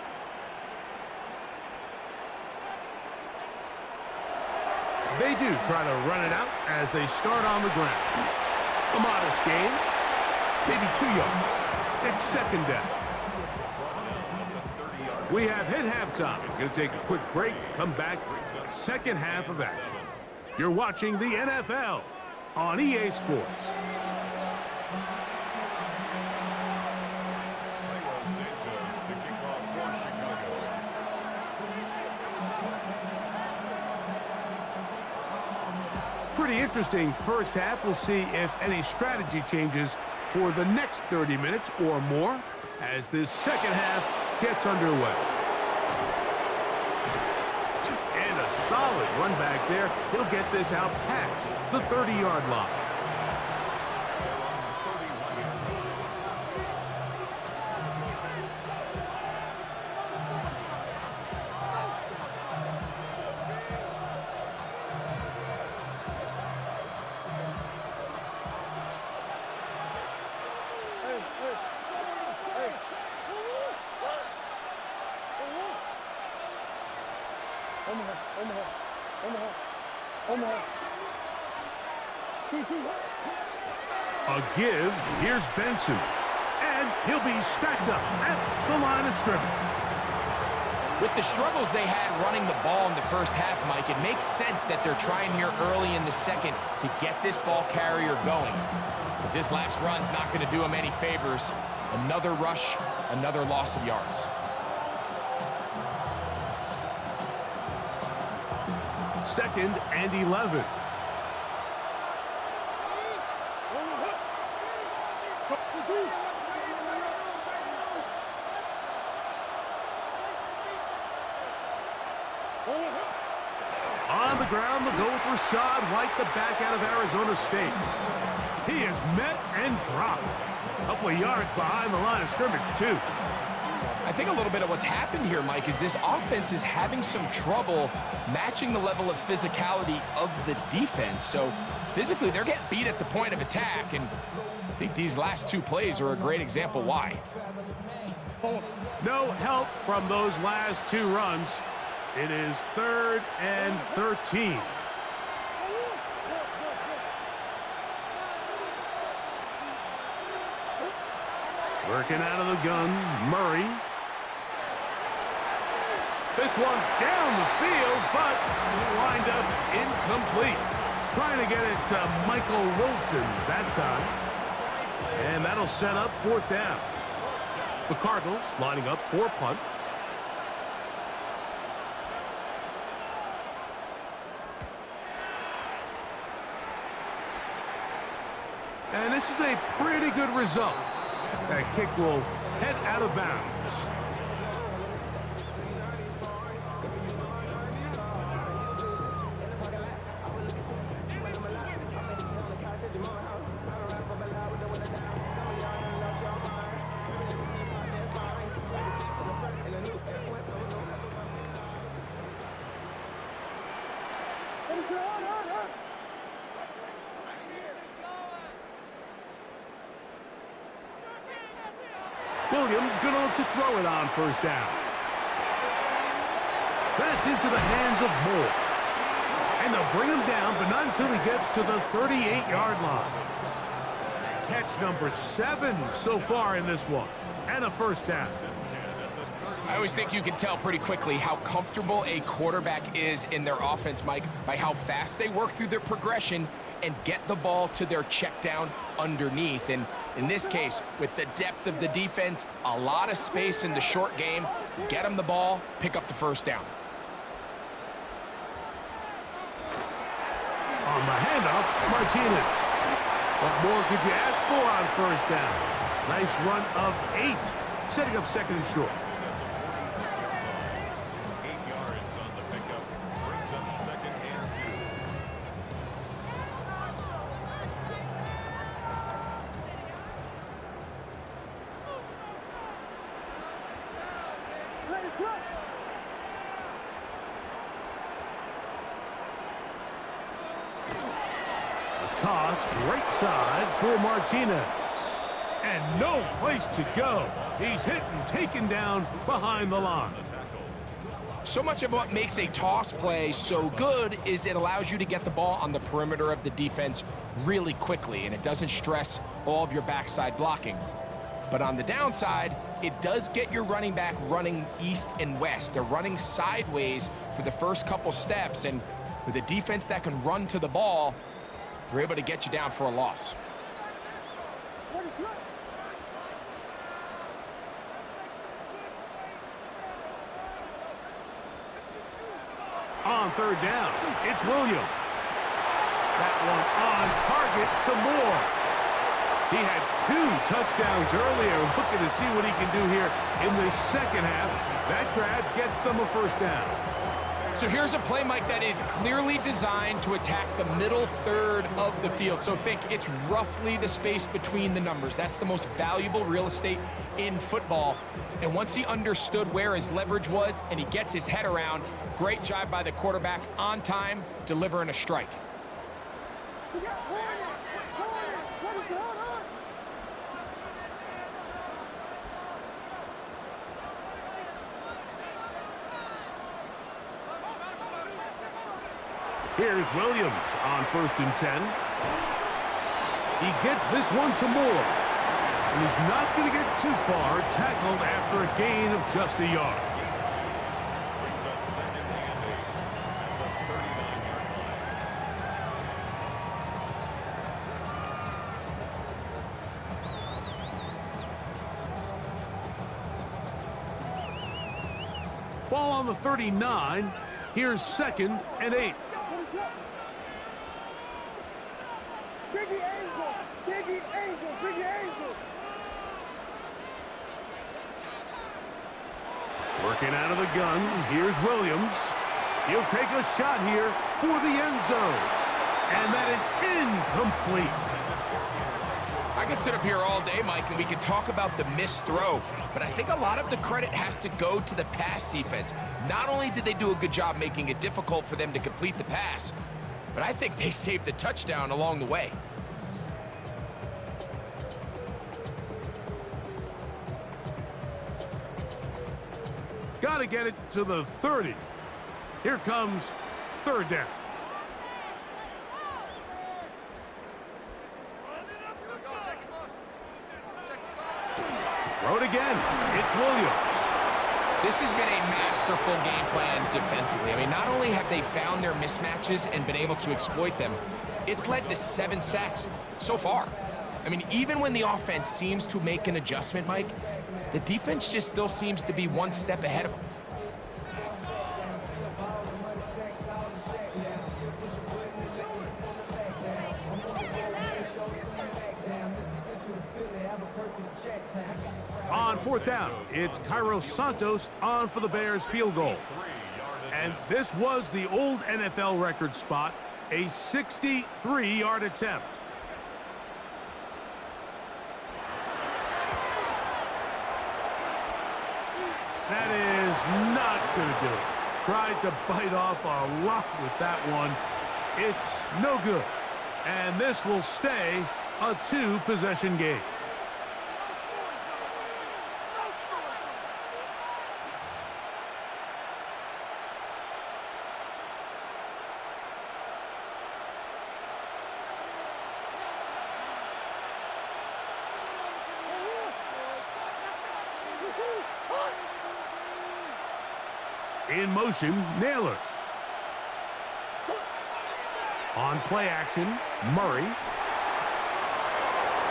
B: They do try to run it out as they start on the ground. A modest gain, maybe 2 yards. It's second down. We have hit halftime. We're going to take a quick break, come back, second half of action. You're watching the NFL on EA Sports. Pretty interesting first half. We'll see if any strategy changes for the next 30 minutes or more as this second half gets underway. And a solid run back there. He'll get this out past the 30-yard line. A give, here's Benson, and he'll be stacked up at the line of scrimmage.
C: With the struggles they had running the ball in the first half, Mike, it makes sense that they're trying here early in the second to get this ball carrier going. But this last run's not going to do him any favors. Another rush, another loss of yards.
B: Second and 11. On the ground, they'll go with Rashad White, the back out of Arizona State. He is met and dropped. A couple of yards behind the line of scrimmage, too.
C: I think a little bit of what's happened here, Mike, is this offense is having some trouble matching the level of physicality of the defense. So physically, they're getting beat at the point of attack, and I think these last two plays are a great example why.
B: No help from those last two runs. It is 3rd and 13. Working out of the gun, Murray. This one down the field, but lined up incomplete. Trying to get it to Michael Wilson that time. And that'll set up 4th down. The Cardinals lining up for punt. And this is a pretty good result. That kick will head out of bounds. Williams going to look to throw it on 1st down. That's into the hands of Moore. And they'll bring him down, but not until he gets to the 38-yard line. Catch number 7 so far in this one. And a 1st down.
C: I always think you can tell pretty quickly how comfortable a quarterback is in their offense, Mike, by how fast they work through their progression and get the ball to their check down underneath. And in this case, with the depth of the defense, a lot of space in the short game, get them the ball, pick up the 1st down.
B: On the handoff, Martinez. What more could you ask for on 1st down? Nice run of 8, setting up 2nd and short.
E: 8 yards on the pickup, brings up 2nd and 2.
B: Toss right side for Martinez. And no place to go. He's hit and taken down behind the line.
C: So much of what makes a toss play so good is it allows you to get the ball on the perimeter of the defense really quickly, and it doesn't stress all of your backside blocking. But on the downside, it does get your running back running east and west. They're running sideways for the first couple steps, and with a defense that can run to the ball, they're able to get you down for a loss.
B: On third down, it's Williams. That one on target to Moore. He had 2 touchdowns earlier, looking to see what he can do here in the second half. That grab gets them a first down.
C: So here's a play, Mike, that is clearly designed to attack the middle third of the field. So think it's roughly the space between the numbers. That's the most valuable real estate in football. And once he understood where his leverage was and he gets his head around, great job by the quarterback on time, delivering a strike.
B: Here's Williams on 1st and 10. He gets this one to Moore. And he's not going to get too far, tackled after a gain of just a yard.
E: Brings up 2nd and 8 at the 39-yard line.
B: Ball on the 39. Here's 2nd and 8.
D: Biggie Angels! Biggie Angels! Biggie Angels!
B: Working out of the gun, here's Williams. He'll take a shot here for the end zone. And that is incomplete.
C: I could sit up here all day, Mike, and we could talk about the missed throw, but I think a lot of the credit has to go to the pass defense. Not only did they do a good job making it difficult for them to complete the pass, but I think they saved the touchdown along the way.
B: Got to get it to the 30. Here comes 3rd down. Throw it again. It's Williams.
C: This has been a masterful game plan defensively. I mean, not only have they found their mismatches and been able to exploit them, it's led to 7 sacks so far. I mean, even when the offense seems to make an adjustment, Mike, the defense just still seems to be one step ahead of them.
B: On 4th down, it's Kairos Santos on for the Bears field goal. And this was the old NFL record spot, a 63-yard attempt. That is not going to do it. Tried to bite off a lot with that one. It's no good. And this will stay a 2-possession game. In motion, Naylor. On play action, Murray.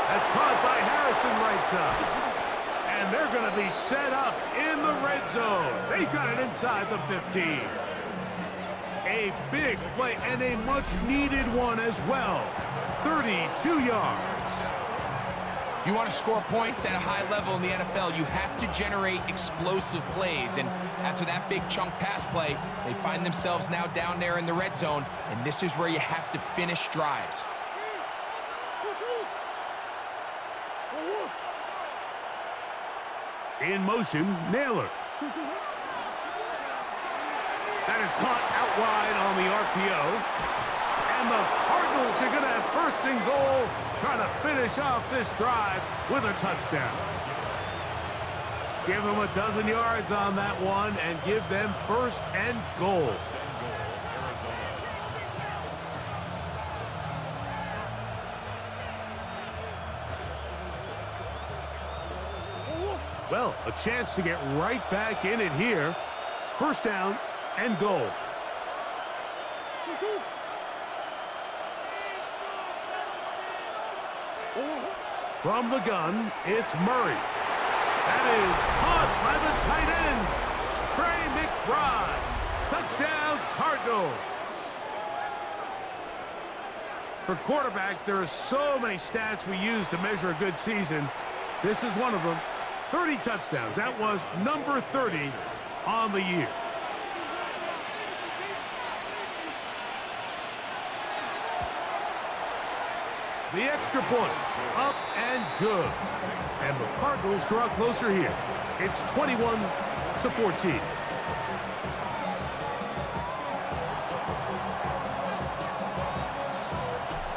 B: That's caught by Harrison right side. And they're going to be set up in the red zone. They've got it inside the 15. A big play and a much-needed one as well. 32 yards.
C: If you want to score points at a high level in the NFL, you have to generate explosive plays. And after that big chunk pass play, they find themselves now down there in the red zone, and this is where you have to finish drives.
B: In motion, Naylor. That is caught out wide on the RPO. And the Cardinals are going to have first and goal, trying to finish off this drive with a touchdown. Give them a dozen yards on that one and give them first and goal. Well, a chance to get right back in it here. First down and goal. From the gun, it's Murray. That is caught by the tight end, Trey McBride. Touchdown, Cardinals. For quarterbacks, there are so many stats we use to measure a good season. This is one of them. 30 touchdowns. That was number 30 on the year. The extra point, up and good. And the Cardinals draw closer here. It's 21-14.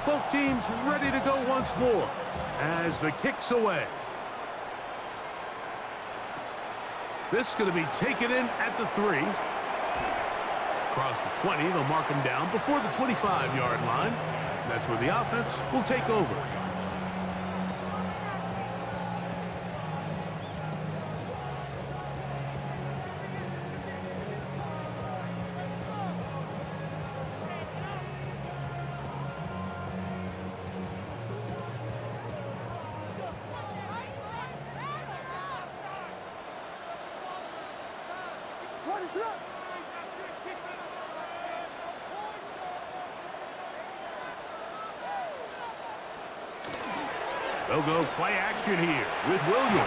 B: Both teams ready to go once more as the kick's away. This is going to be taken in at the 3. Across the 20, they'll mark him down before the 25-yard line. That's where the offense will take over. They'll go play action here with Williams.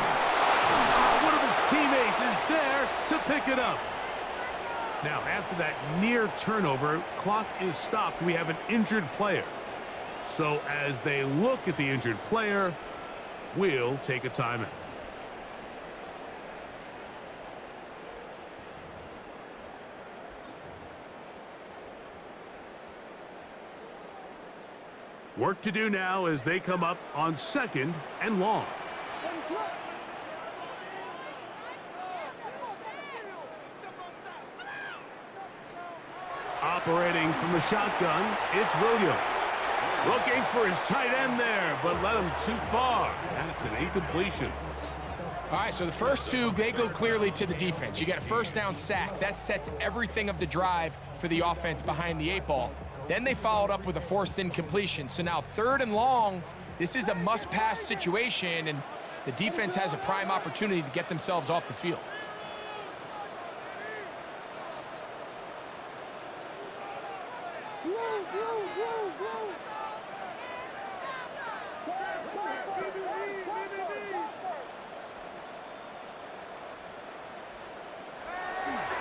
B: One of his teammates is there to pick it up. Now, after that near turnover, clock is stopped. We have an injured player. So as they look at the injured player, we'll take a timeout. Work to do now as they come up on second and long. Operating from the shotgun, it's Williams. Looking for his tight end there, but led him too far. That's an incompletion.
C: All right, so the first two, they go clearly to the defense. You got a first down sack. That sets everything of the drive for the offense behind the 8 ball. Then they followed up with a forced incompletion. So now third and long, this is a must-pass situation, and the defense has a prime opportunity to get themselves off the field.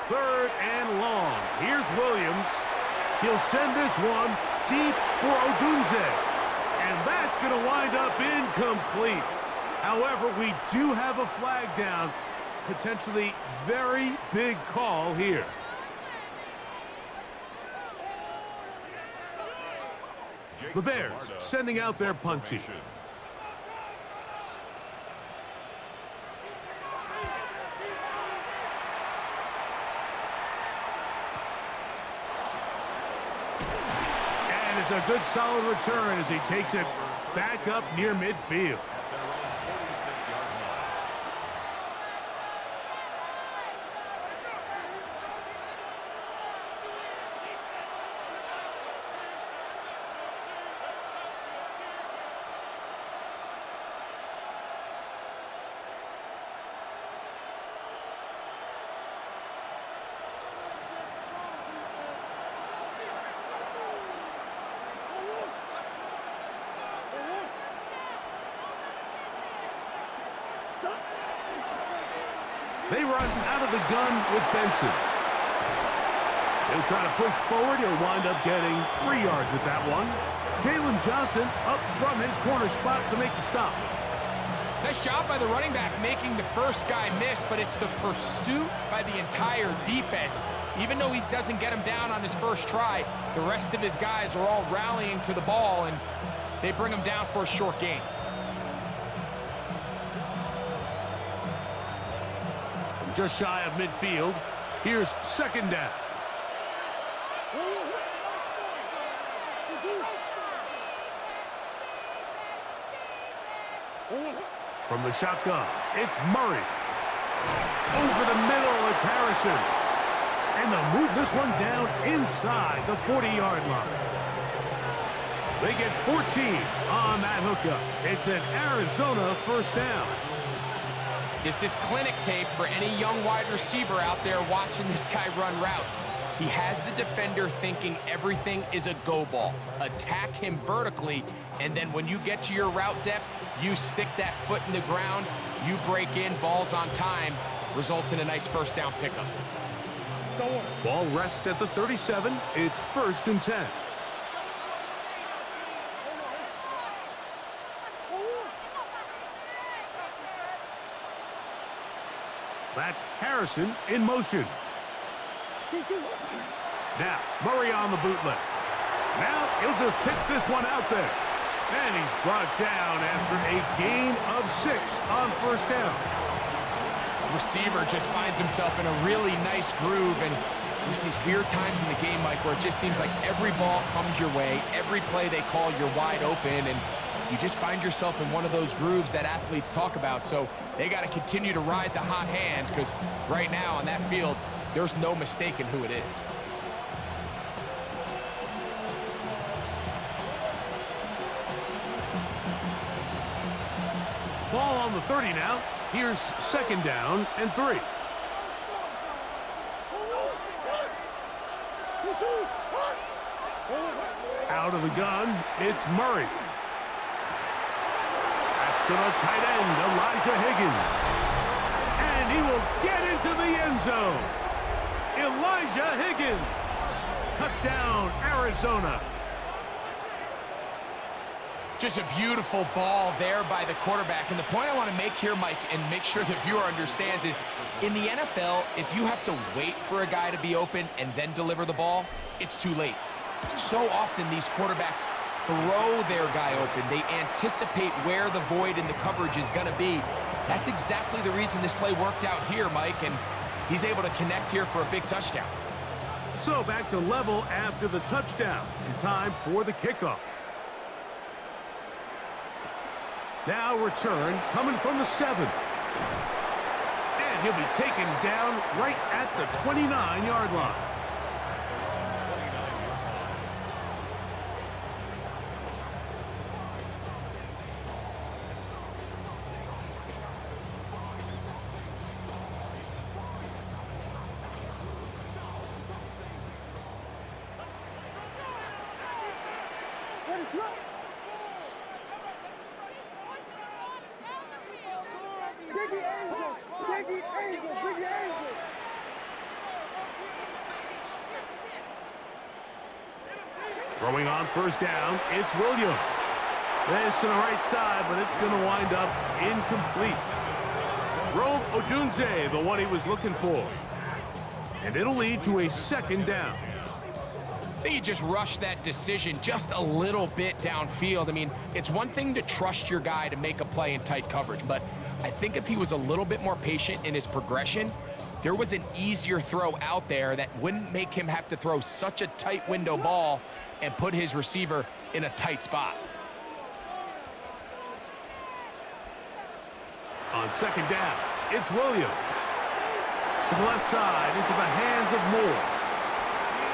B: Third and long. Here's Williams. He'll send this one deep for Odunze. And that's going to wind up incomplete. However, we do have a flag down. Potentially very big call here. The Bears sending out their punt team. It's a good solid return as he takes it back up near midfield. They run out of the gun with Benson. He'll try to push forward. He'll wind up getting 3 yards with that one. Jalen Johnson up from his corner spot to make the stop.
C: Nice job by the running back making the first guy miss, but it's the pursuit by the entire defense. Even though he doesn't get him down on his first try, the rest of his guys are all rallying to the ball, and they bring him down for a short gain.
B: From just shy of midfield, here's second down. From the shotgun, it's Murray. Over the middle, it's Harrison. And they'll move this one down inside the 40-yard line. They get 14 on that hookup. It's an Arizona first down.
C: This is clinic tape for any young wide receiver out there watching this guy run routes. He has the defender thinking everything is a go ball. Attack him vertically, and then when you get to your route depth, you stick that foot in the ground, you break in, balls on time, results in a nice first down pickup.
B: Ball rests at the 37. It's 1st and 10. That's Harrison in motion. Now, Murray on the bootleg. Now, he'll just pitch this one out there. And he's brought down after a gain of 6 on first down.
C: Receiver just finds himself in a really nice groove, and there's these weird times in the game, Mike, where it just seems like every ball comes your way, every play they call, you're wide open, and you just find yourself in one of those grooves that athletes talk about. So they got to continue to ride the hot hand, because right now on that field, there's no mistaking who it is.
B: Ball on the 30 now. Here's second down and 3. Out of the gun, it's Murray. That's to the tight end, Elijah Higgins. And he will get into the end zone. Elijah Higgins. Touchdown, Arizona.
C: Just a beautiful ball there by the quarterback. And the point I want to make here, Mike, and make sure the viewer understands is, in the NFL, if you have to wait for a guy to be open and then deliver the ball, it's too late. So often these quarterbacks throw their guy open. They anticipate where the void in the coverage is going to be. That's exactly the reason this play worked out here, Mike, and he's able to connect here for a big touchdown.
B: So back to level after the touchdown, and time for the kickoff. Now return coming from the 7. And he'll be taken down right at the 29-yard line. Throwing on first down, it's Williams. This to the right side, but it's going to wind up incomplete. Rome Odunze, the one he was looking for. And it'll lead to a second down.
C: I think he just rushed that decision just a little bit downfield. I mean, it's one thing to trust your guy to make a play in tight coverage, but I think if he was a little bit more patient in his progression, there was an easier throw out there that wouldn't make him have to throw such a tight window ball and put his receiver in a tight spot.
B: On second down, it's Williams. To the left side, into the hands of Moore.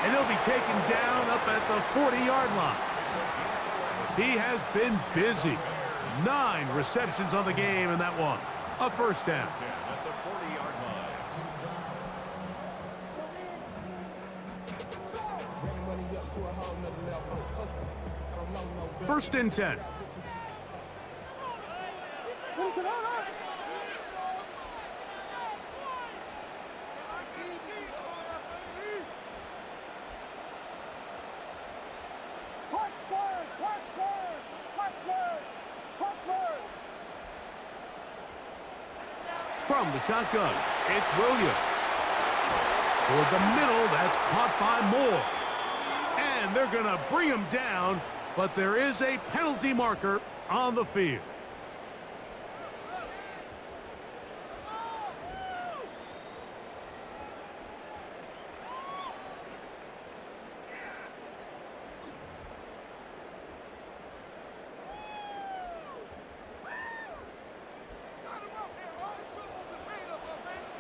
B: And he'll be taken down up at the 40-yard line. He has been busy. 9 receptions on the game in that one. A first down.
E: At the 40-yard line.
B: First and 10. from the shotgun. It's Williams. Toward the middle, that's caught by Moore. And they're going to bring him down, but there is a penalty marker on the field.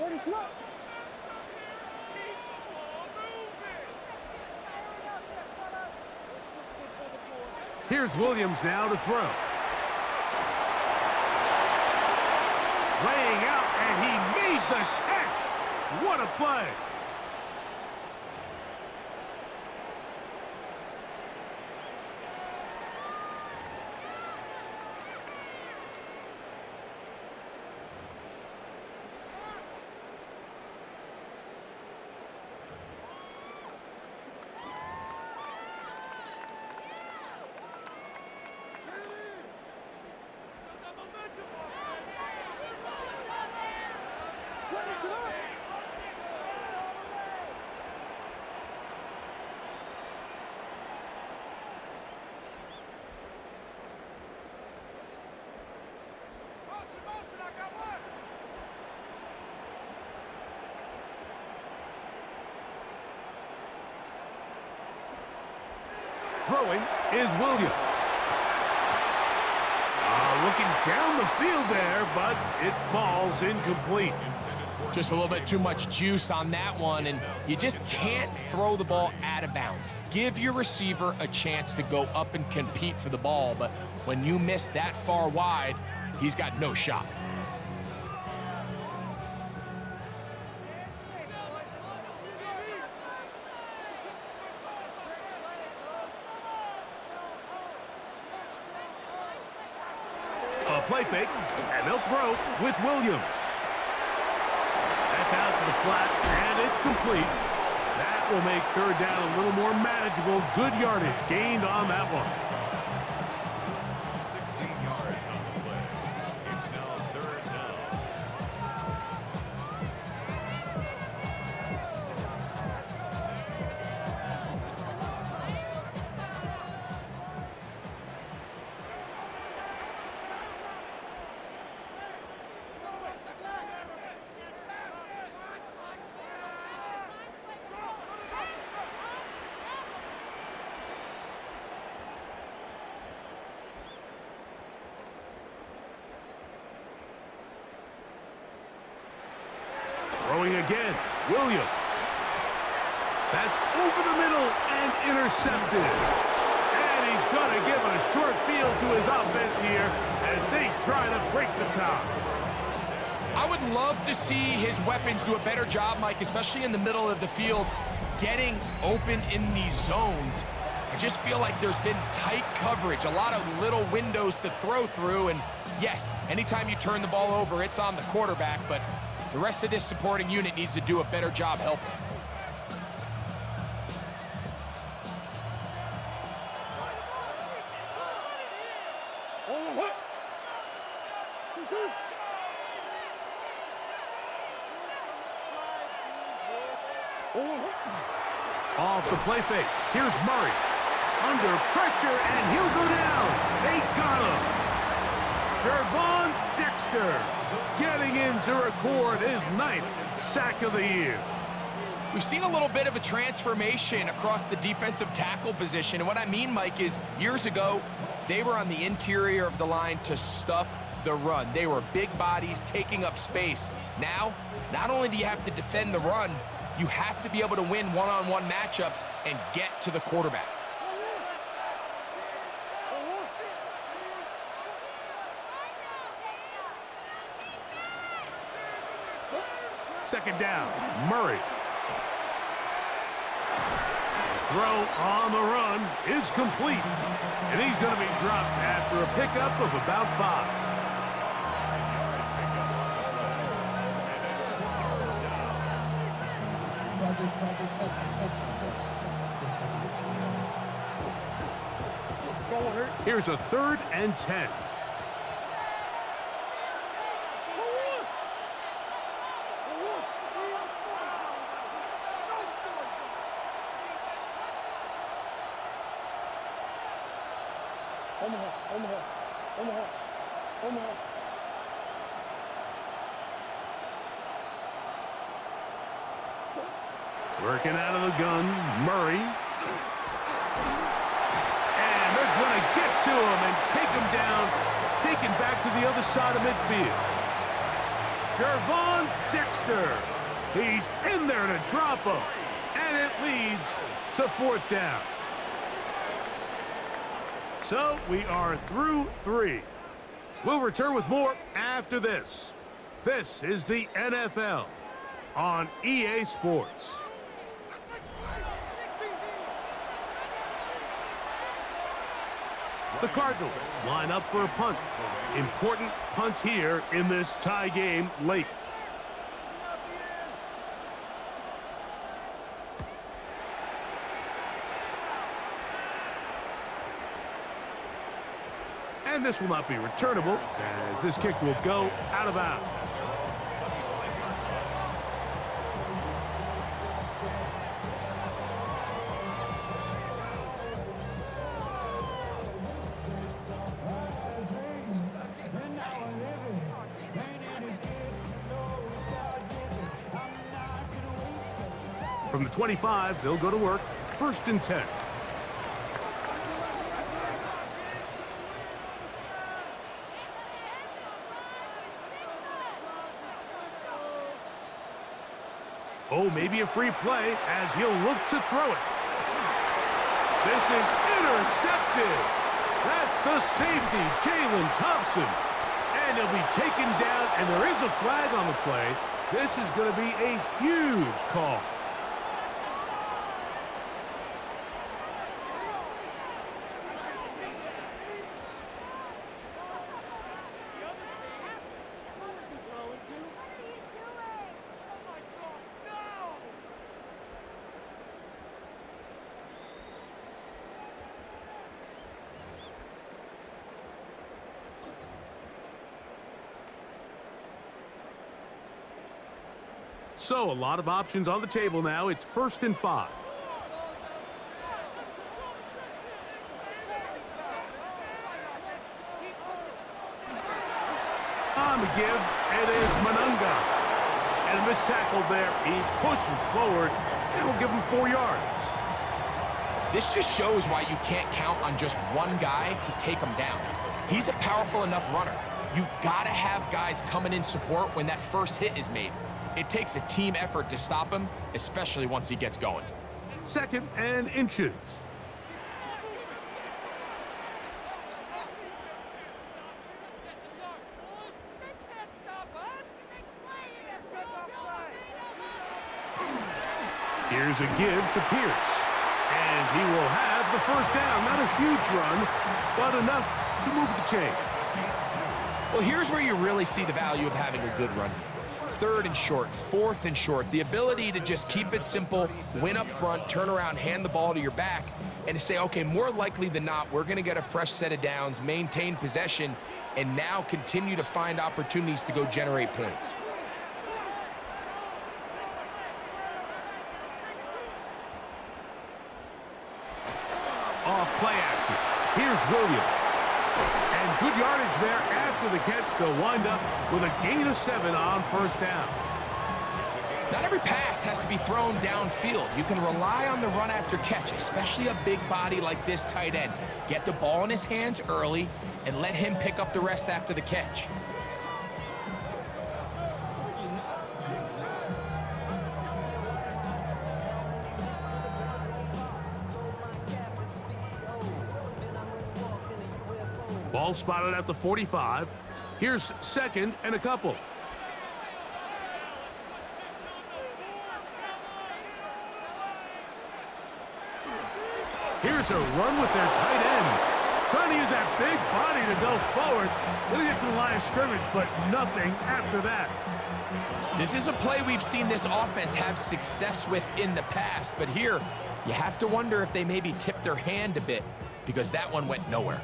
D: Ready, throw.
B: Here's Williams now to throw. Laying out, and he made the catch. What a play. Throwing is Williams. Looking down the field there, but it falls incomplete.
C: Just a little bit too much juice on that one, and you just can't throw the ball out of bounds. Give your receiver a chance to go up and compete for the ball, but when you miss that far wide, he's got no shot.
B: A play fake, and they'll throw with Williams. That's out to the flat, and it's complete. That will make third down a little more manageable. Good yardage gained on that one.
E: 16 yards on the play. It's now third down.
B: Throwing again, Williams. That's over the middle and intercepted. And he's going to give a short field to his offense here as they try to break the tie.
C: I would love to see his weapons do a better job, Mike, especially in the middle of the field, getting open in these zones. I just feel like there's been tight coverage, a lot of little windows to throw through, and yes, anytime you turn the ball over, it's on the quarterback, but the rest of this supporting unit needs to do a better job helping.
B: Off the play fake. Here's Murray. Under pressure, and he'll go down. They got him. Gervon Dexter getting in to record his 9th sack of the year.
C: We've seen a little bit of a transformation across the defensive tackle position. And what I mean, Mike, is years ago, they were on the interior of the line to stuff the run. They were big bodies taking up space. Now, not only do you have to defend the run, you have to be able to win one-on-one matchups and get to the quarterback.
B: Second down, Murray. Throw on the run is complete, and he's going to be dropped after a pickup of about 5. Here's a 3rd and 10. Working out of the gun, Murray. And they're going to get to him and take him down, taken back to the other side of midfield. Jervon Dexter. He's in there to drop him. And it leads to 4th down. So we are through 3. We'll return with more after this. This is the NFL on EA Sports. The Cardinals line up for a punt. Important punt here in this tie game late. And this will not be returnable, as this kick will go out of bounds. From the 25, they'll go to work. 1st and 10. Oh, maybe a free play as he'll look to throw it. This is intercepted. That's the safety, Jalen Thompson. And he'll be taken down, and there is a flag on the play. This is going to be a huge call. So a lot of options on the table now. It's 1st and 5. On the give, it is Manunga. And a missed tackle there. He pushes forward and will give him 4 yards.
C: This just shows why you can't count on just one guy to take him down. He's a powerful enough runner. You gotta have guys coming in support when that first hit is made. It takes a team effort to stop him, especially once he gets going.
B: 2nd and inches. Here's a give to Pierce. And he will have the 1st down. Not a huge run, but enough to move the chains.
C: Well, here's where you really see the value of having a good run. 3rd and short, 4th and short. The ability to just keep it simple, win up front, turn around, hand the ball to your back, and to say, okay, more likely than not, we're going to get a fresh set of downs, maintain possession, and now continue to find opportunities to go generate points.
B: Off play action. Here's Williams. And good yardage there after the catch. They'll wind up with a gain of 7 on 1st down.
C: Not every pass has to be thrown downfield. You can rely on the run after catch, especially a big body like this tight end. Get the ball in his hands early and let him pick up the rest after the catch.
B: Ball spotted at the 45. Here's 2nd and a couple. Here's a run with their tight end. Trying to use that big body to go forward. Gonna get to the line of scrimmage, but nothing after that.
C: This is a play we've seen this offense have success with in the past, but here you have to wonder if they maybe tipped their hand a bit because that one went nowhere.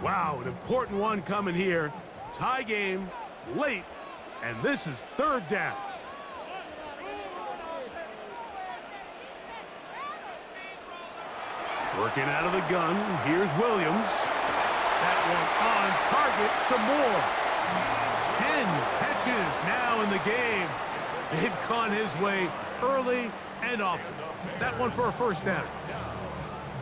B: Wow, an important one coming here. Tie game, late, and this is third down. Working out of the gun, here's Williams. That one on target to Moore. 10 catches now in the game. They've gone his way early and often. That one for a first down.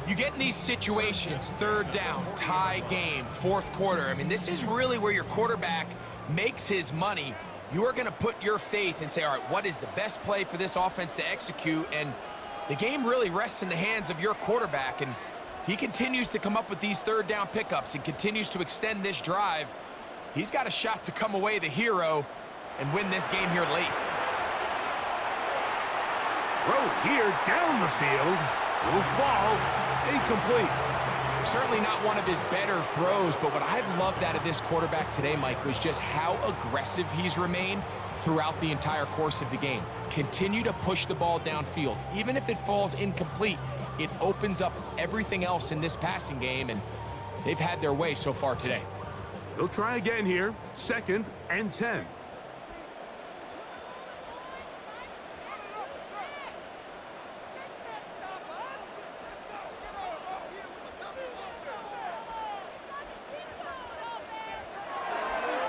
C: You get in these situations, third down, tie game, fourth quarter. I mean, this is really where your quarterback makes his money. You are going to put your faith and say, all right, what is the best play for this offense to execute? And the game really rests in the hands of your quarterback. And if he continues to come up with these third down pickups and continues to extend this drive, he's got a shot to come away the hero and win this game here late.
B: Throw here down the field. Will fall incomplete.
C: Certainly not one of his better throws, but what I've loved out of this quarterback today, Mike, was just how aggressive he's remained throughout the entire course of the game. Continue to push the ball downfield. Even if it falls incomplete, it opens up everything else in this passing game, and they've had their way so far today.
B: They'll try again here. 2nd and 10.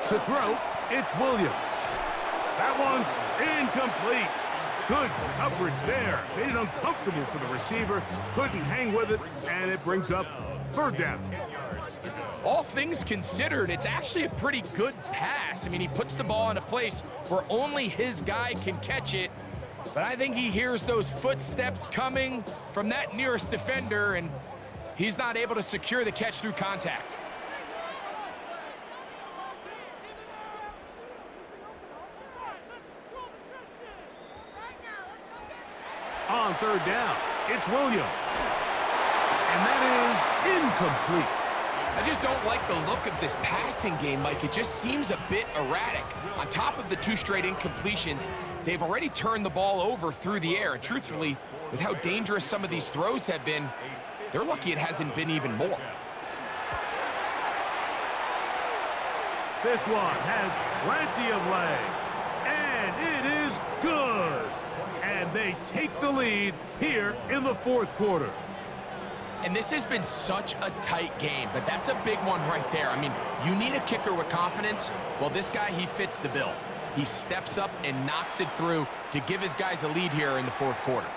B: To throw, it's Williams. That one's incomplete. Good coverage there. Made it uncomfortable for the receiver. Couldn't hang with it, and it brings up third down.
C: All things considered, it's actually a pretty good pass. I mean, he puts the ball in a place where only his guy can catch it, but I think he hears those footsteps coming from that nearest defender, and he's not able to secure the catch through contact.
B: On third down, it's Williams. And that is incomplete.
C: I just don't like the look of this passing game, Mike. It just seems a bit erratic. On top of the 2 straight incompletions, they've already turned the ball over through the air. And truthfully, with how dangerous some of these throws have been, they're lucky it hasn't been even more.
B: This one has plenty of leg. And it is good. And they take the lead here in the fourth quarter.
C: And this has been such a tight game, but that's a big one right there. I mean, you need a kicker with confidence. Well, this guy, he fits the bill. He steps up and knocks it through to give his guys a lead here in the fourth quarter.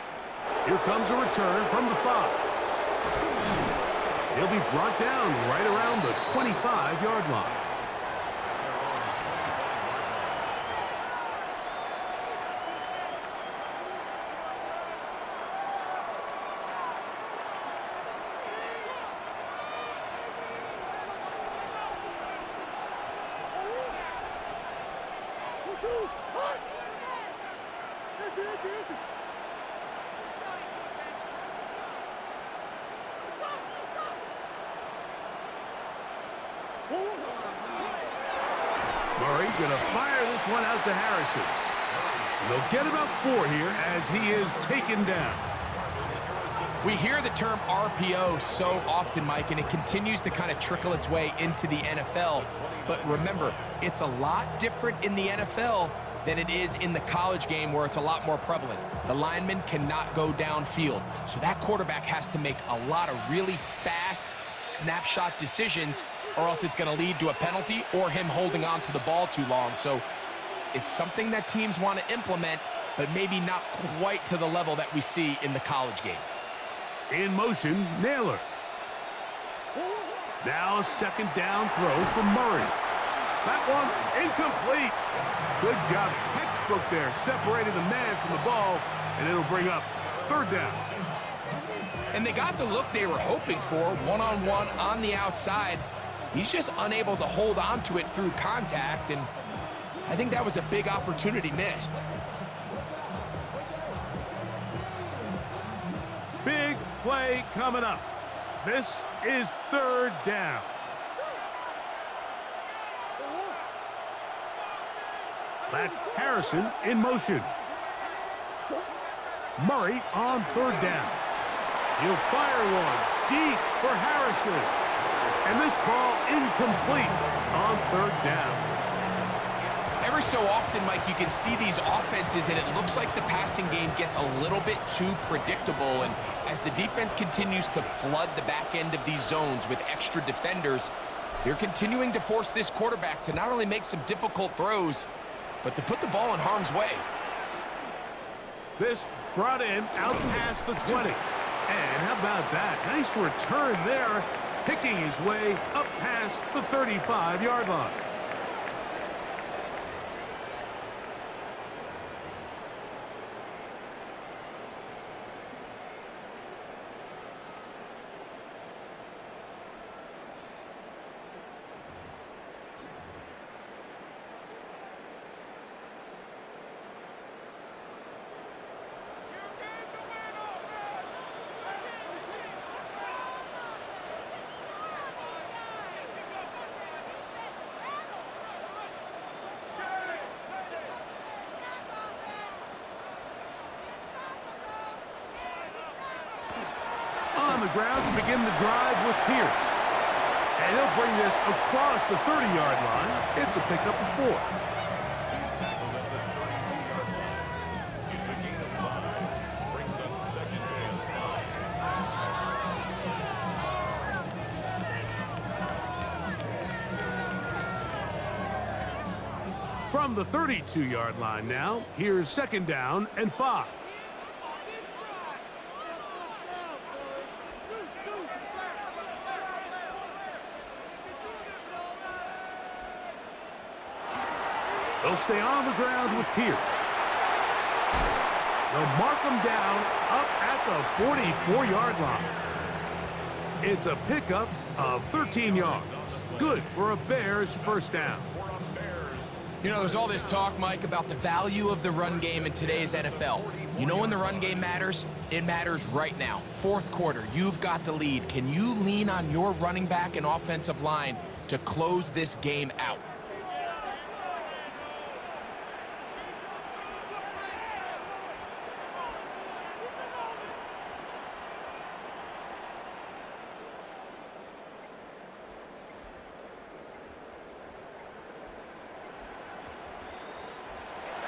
B: Here comes a return from the 5. He'll be brought down right around the 25-yard line. Murray gonna fire this one out to Harrison. And they'll get about 4 here as he is taken down.
C: We hear the term RPO so often, Mike, and it continues to kind of trickle its way into the NFL. But remember, it's a lot different in the NFL than it is in the college game where it's a lot more prevalent. The lineman cannot go downfield, so that quarterback has to make a lot of really fast snapshot decisions, or else it's going to lead to a penalty or him holding on to the ball too long. So it's something that teams want to implement, but maybe not quite to the level that we see in the college game.
B: In motion, Naylor. Now a 2nd down throw from Murray. That one incomplete. Good job, textbook there, separating the man from the ball, and it'll bring up third down.
C: And they got the look they were hoping for, one-on-one on the outside. He's just unable to hold on to it through contact, and I think that was a big opportunity missed.
B: Big play coming up. This is third down. That's Harrison in motion. Murray on third down. He'll fire one deep for Harrison. And this ball incomplete on third down.
C: Every so often, Mike, you can see these offenses, and it looks like the passing game gets a little bit too predictable. And as the defense continues to flood the back end of these zones with extra defenders, they're continuing to force this quarterback to not only make some difficult throws, but to put the ball in harm's way.
B: This brought him out past the 20. And how about that? Nice return there, picking his way up past the 35-yard line. On the ground to begin the drive with Pierce. And he'll bring this across the 30-yard line. It's a pickup of 4.
E: He's tackled at the 32-yard line. It's a gain of 5. Brings up second and 5.
B: From the 32-yard line now, here's second down and 5. They'll stay on the ground with Pierce. They'll mark him down up at the 44-yard line. It's a pickup of 13 yards. Good for a Bears first down.
C: You know, there's all this talk, Mike, about the value of the run game in today's NFL. You know when the run game matters? It matters right now. Fourth quarter, you've got the lead. Can you lean on your running back and offensive line to close this game out?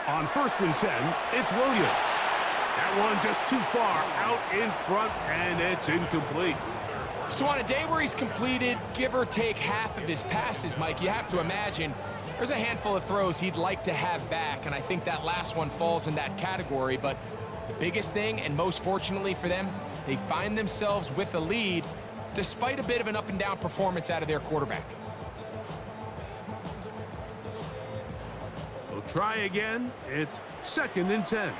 B: On 1st and 10, it's Williams. That one just too far out in front, and it's incomplete.
C: So on a day where he's completed, give or take half of his passes, Mike, you have to imagine there's a handful of throws he'd like to have back, and I think that last one falls in that category. But the biggest thing, and most fortunately for them, they find themselves with a lead despite a bit of an up-and-down performance out of their quarterback.
B: We'll try again. It's 2nd and 10.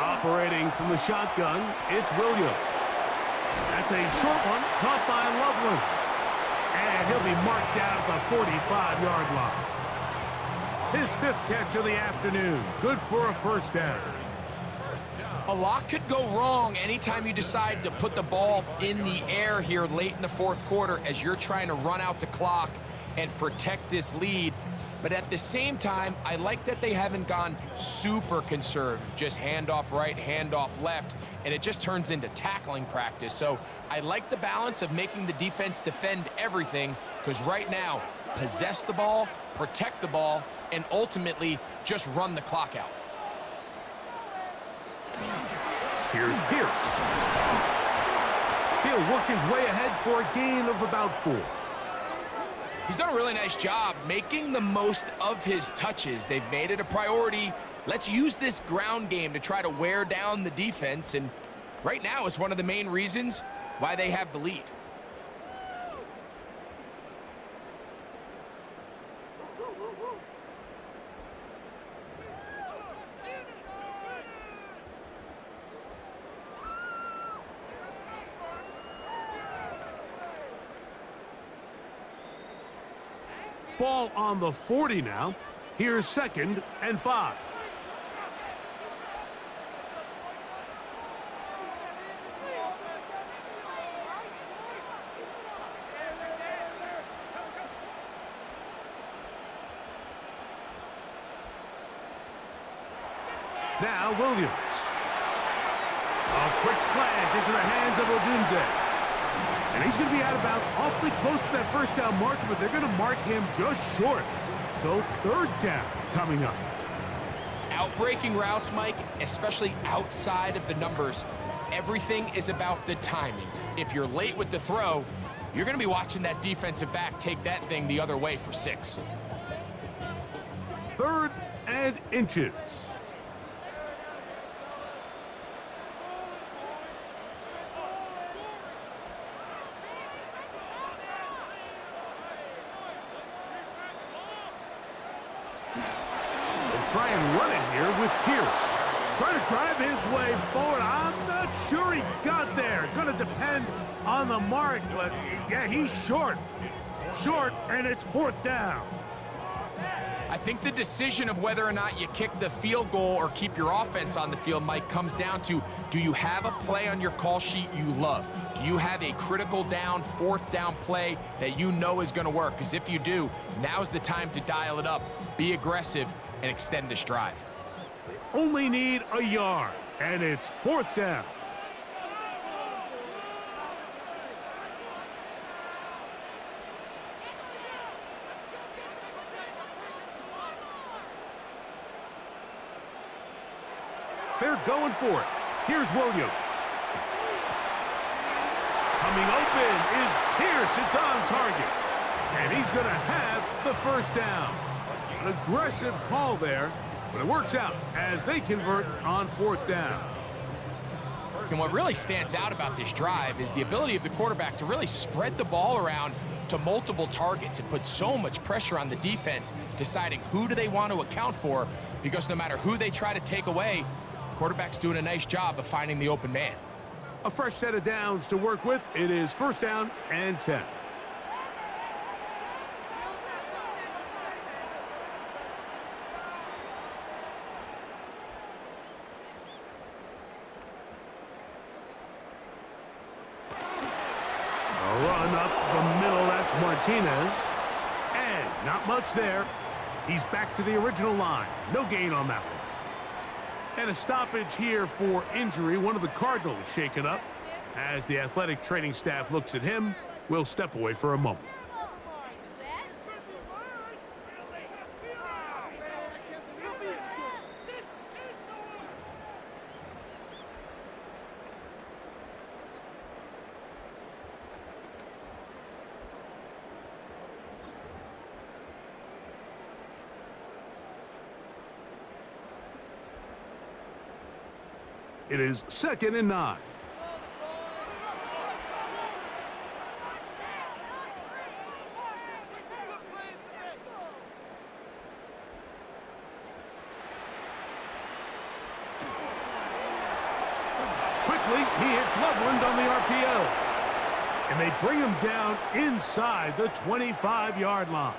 B: Operating from the shotgun, it's Williams. That's a short one, caught by Loveland. And he'll be marked down at the 45-yard line. His 5th catch of the afternoon. Good for a first down.
C: A lot could go wrong anytime you decide to put the ball in the air here late in the fourth quarter as you're trying to run out the clock and protect this lead. But at the same time, I like that they haven't gone super conservative, just handoff right, handoff left, and it just turns into tackling practice. So I like the balance of making the defense defend everything, because right now, possess the ball, protect the ball, and ultimately just run the clock out.
B: Here's Pierce. He'll work his way ahead for a gain of about 4.
C: He's done a really nice job making the most of his touches. They've made it a priority. Let's use this ground game to try to wear down the defense, and right now it's one of the main reasons why they have the lead.
B: Ball on the 40 now. Here's 2nd and 5. Now Williams. A quick slant into the hands of Odunze. And he's going to be out of bounds awfully close to that first down marker, but they're going to mark him just short. So third down coming up.
C: Outbreaking routes, Mike, especially outside of the numbers, everything is about the timing. If you're late with the throw, you're going to be watching that defensive back take that thing the other way for 6.
B: 3rd and inches. Try and run it here with Pierce. Trying to drive his way forward. I'm not sure he got there. Going to depend on the mark, but yeah, he's short. Short, and it's 4th down.
C: I think the decision of whether or not you kick the field goal or keep your offense on the field, Mike, comes down to, do you have a play on your call sheet you love? Do you have a critical down, 4th down play that you know is going to work? Because if you do, now's the time to dial it up, be aggressive, and extend this drive.
B: Only need a yard, and it's 4th down. They're going for it. Here's Williams. Coming open is Pierce. It's on target. And he's going to have the first down. An aggressive call there, but it works out as they convert on 4th down.
C: And what really stands out about this drive is the ability of the quarterback to really spread the ball around to multiple targets and put so much pressure on the defense, deciding who do they want to account for, because no matter who they try to take away, the quarterback's doing a nice job of finding the open man.
B: A fresh set of downs to work with. It is 1st down and 10. Run up the middle, that's Martinez. And not much there. He's back to the original line. No gain on that one. And a stoppage here for injury. One of the Cardinals shaken up. As the athletic training staff looks at him, we'll step away for a moment. It is 2nd and 9. Quickly, he hits Loveland on the RPO. And they bring him down inside the 25-yard line.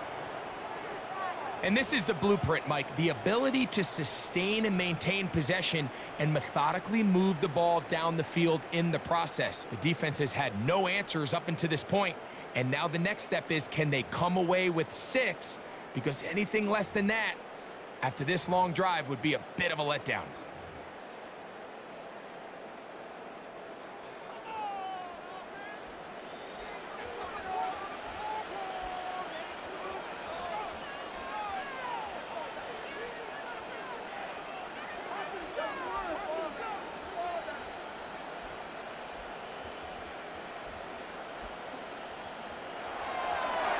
C: And this is the blueprint, Mike. The ability to sustain and maintain possession and methodically move the ball down the field in the process. The defense has had no answers up until this point, and now the next step is, can they come away with 6? Because anything less than that, after this long drive, would be a bit of a letdown.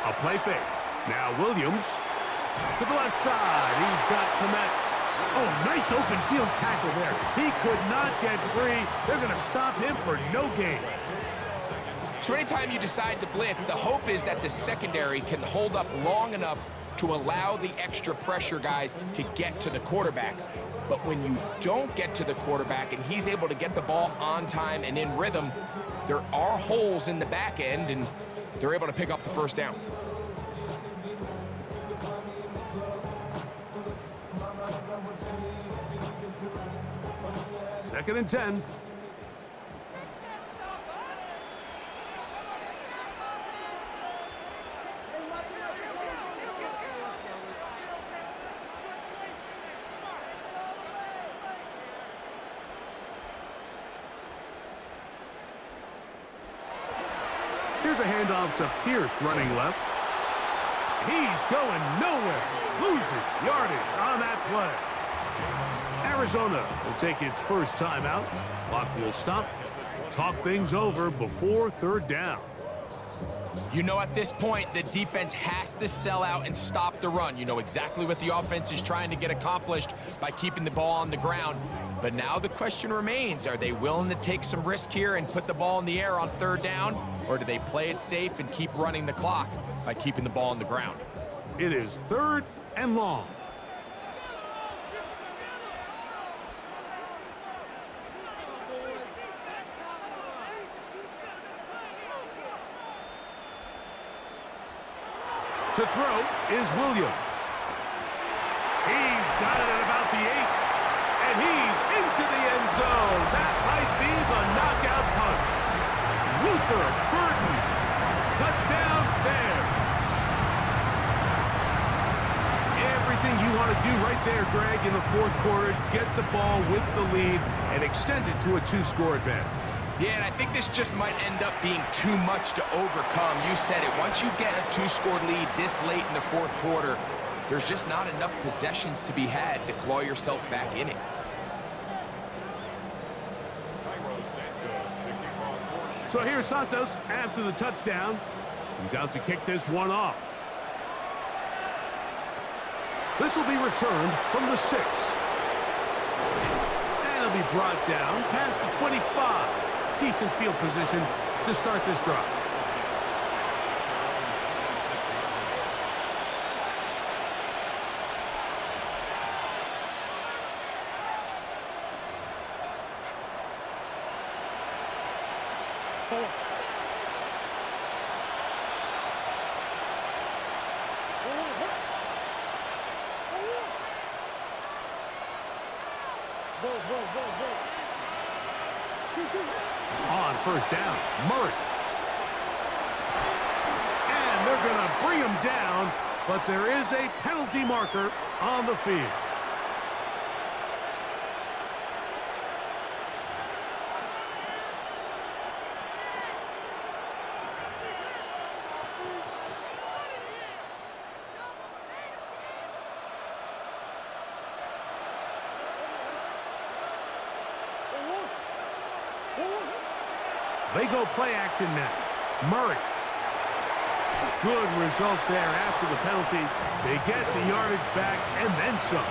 B: A play fake. Now Williams to the left side. He's got Komet. Oh, nice open field tackle there. He could not get free. They're going to stop him for no gain.
C: So anytime you decide to blitz, the hope is that the secondary can hold up long enough to allow the extra pressure guys to get to the quarterback. But when you don't get to the quarterback and he's able to get the ball on time and in rhythm, there are holes in the back end, and they're able to pick up the first down.
B: Second and 10. Here's a handoff to Pierce running left. He's going nowhere. Loses yardage on that play. Arizona will take its first timeout. Clock will stop. Talk things over before third down.
C: You know, at this point, the defense has to sell out and stop the run. You know exactly what the offense is trying to get accomplished by keeping the ball on the ground. But now the question remains, are they willing to take some risk here and put the ball in the air on third down? Or do they play it safe and keep running the clock by keeping the ball on the ground?
B: It is 3rd and long. To throw is Williams. He's got it at about the 8, and he's into the end zone. That might be the knockout punch. Luther Burton. Touchdown Bears. Everything you want to do right there, Greg, in the 4th quarter, get the ball with the lead and extend it to a 2-score advantage.
C: Yeah, and I think this just might end up being too much to overcome. You said it. Once you get a 2-score lead this late in the 4th quarter, there's just not enough possessions to be had to claw yourself back in it.
B: So here's Santos after the touchdown. He's out to kick this one off. This will be returned from the 6. And it'll be brought down past the 25. Decent field position to start this drive. On first down, Murray. And they're going to bring him down, but there is a penalty marker on the field. They go play action now. Murray. Good result there after the penalty. They get the yardage back and then some.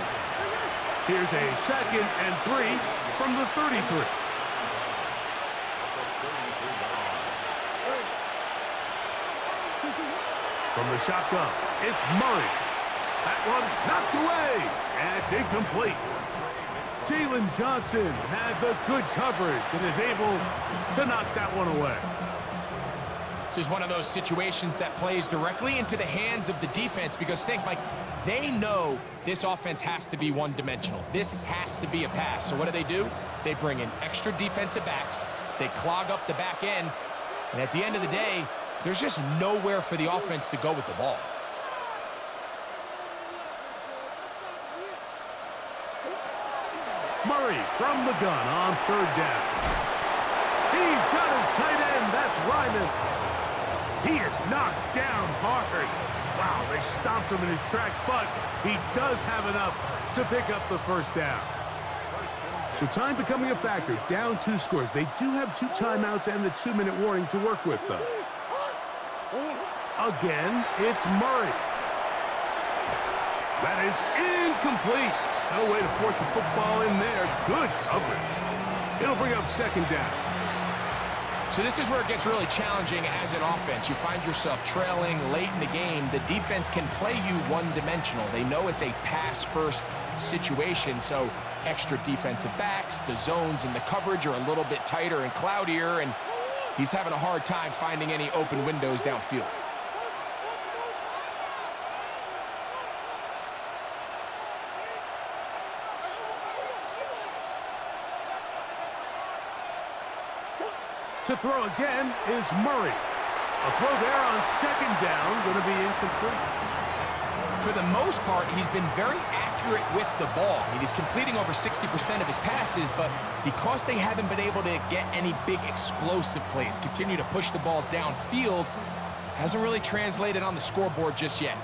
B: Here's a 2nd and 3 from the 33. From the shotgun, it's Murray. That one knocked away, and it's incomplete. Jalen Johnson had the good coverage and is able to knock that one away.
C: This is one of those situations that plays directly into the hands of the defense because think, Mike, they know this offense has to be one-dimensional. This has to be a pass. So what do? They bring in extra defensive backs. They clog up the back end. And at the end of the day, there's just nowhere for the offense to go with the ball.
B: Murray from the gun on third down. He's got his tight end. That's Ryman. He is knocked down hard. Wow, they stopped him in his tracks, but he does have enough to pick up the first down. So time becoming a factor. Down 2 scores. They do have 2 timeouts and the 2-minute warning to work with, though. Again, it's Murray. That is incomplete. No way to force the football in there. Good coverage. It'll bring up 2nd down.
C: So this is where it gets really challenging as an offense. You find yourself trailing late in the game. The defense can play you one-dimensional. They know it's a pass-first situation, so extra defensive backs, the zones and the coverage are a little bit tighter and cloudier, and he's having a hard time finding any open windows downfield.
B: To throw again is Murray. A throw there on 2nd down, going to be incomplete.
C: For the most part, he's been very accurate accurate with the ball. I mean, he's completing over 60% of his passes, but because they haven't been able to get any big explosive plays, continue to push the ball downfield, hasn't really translated on the scoreboard just yet.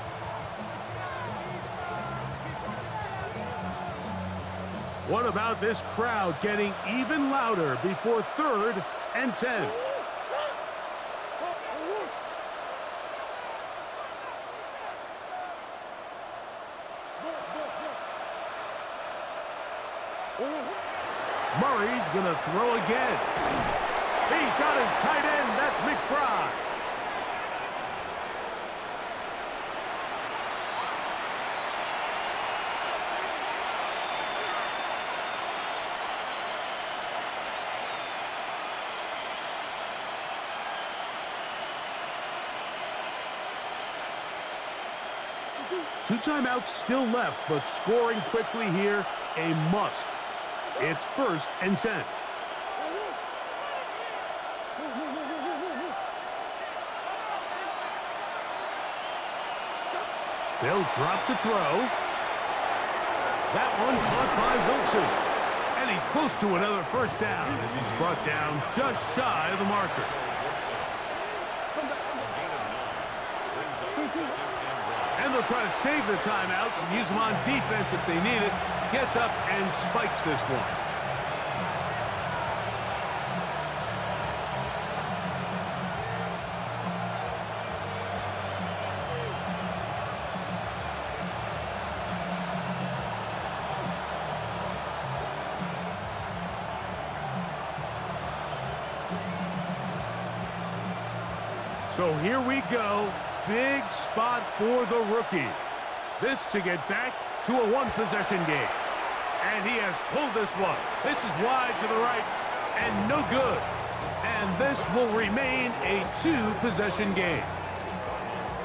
B: What about this crowd getting even louder before 3rd and 10? Murray's gonna throw again. He's got his tight end. That's McBride. Two timeouts still left, but scoring quickly here, a must. It's 1st and 10. They'll drop to throw. That one caught by Wilson. And he's close to another first down as he's brought down just shy of the marker. And they'll try to save their timeouts and use them on defense if they need it. Gets up and spikes this one. So here we go. Big spot for the rookie. This to get back to a one-possession game. And he has pulled this one. This is wide to the right and no good. And this will remain a two-possession game.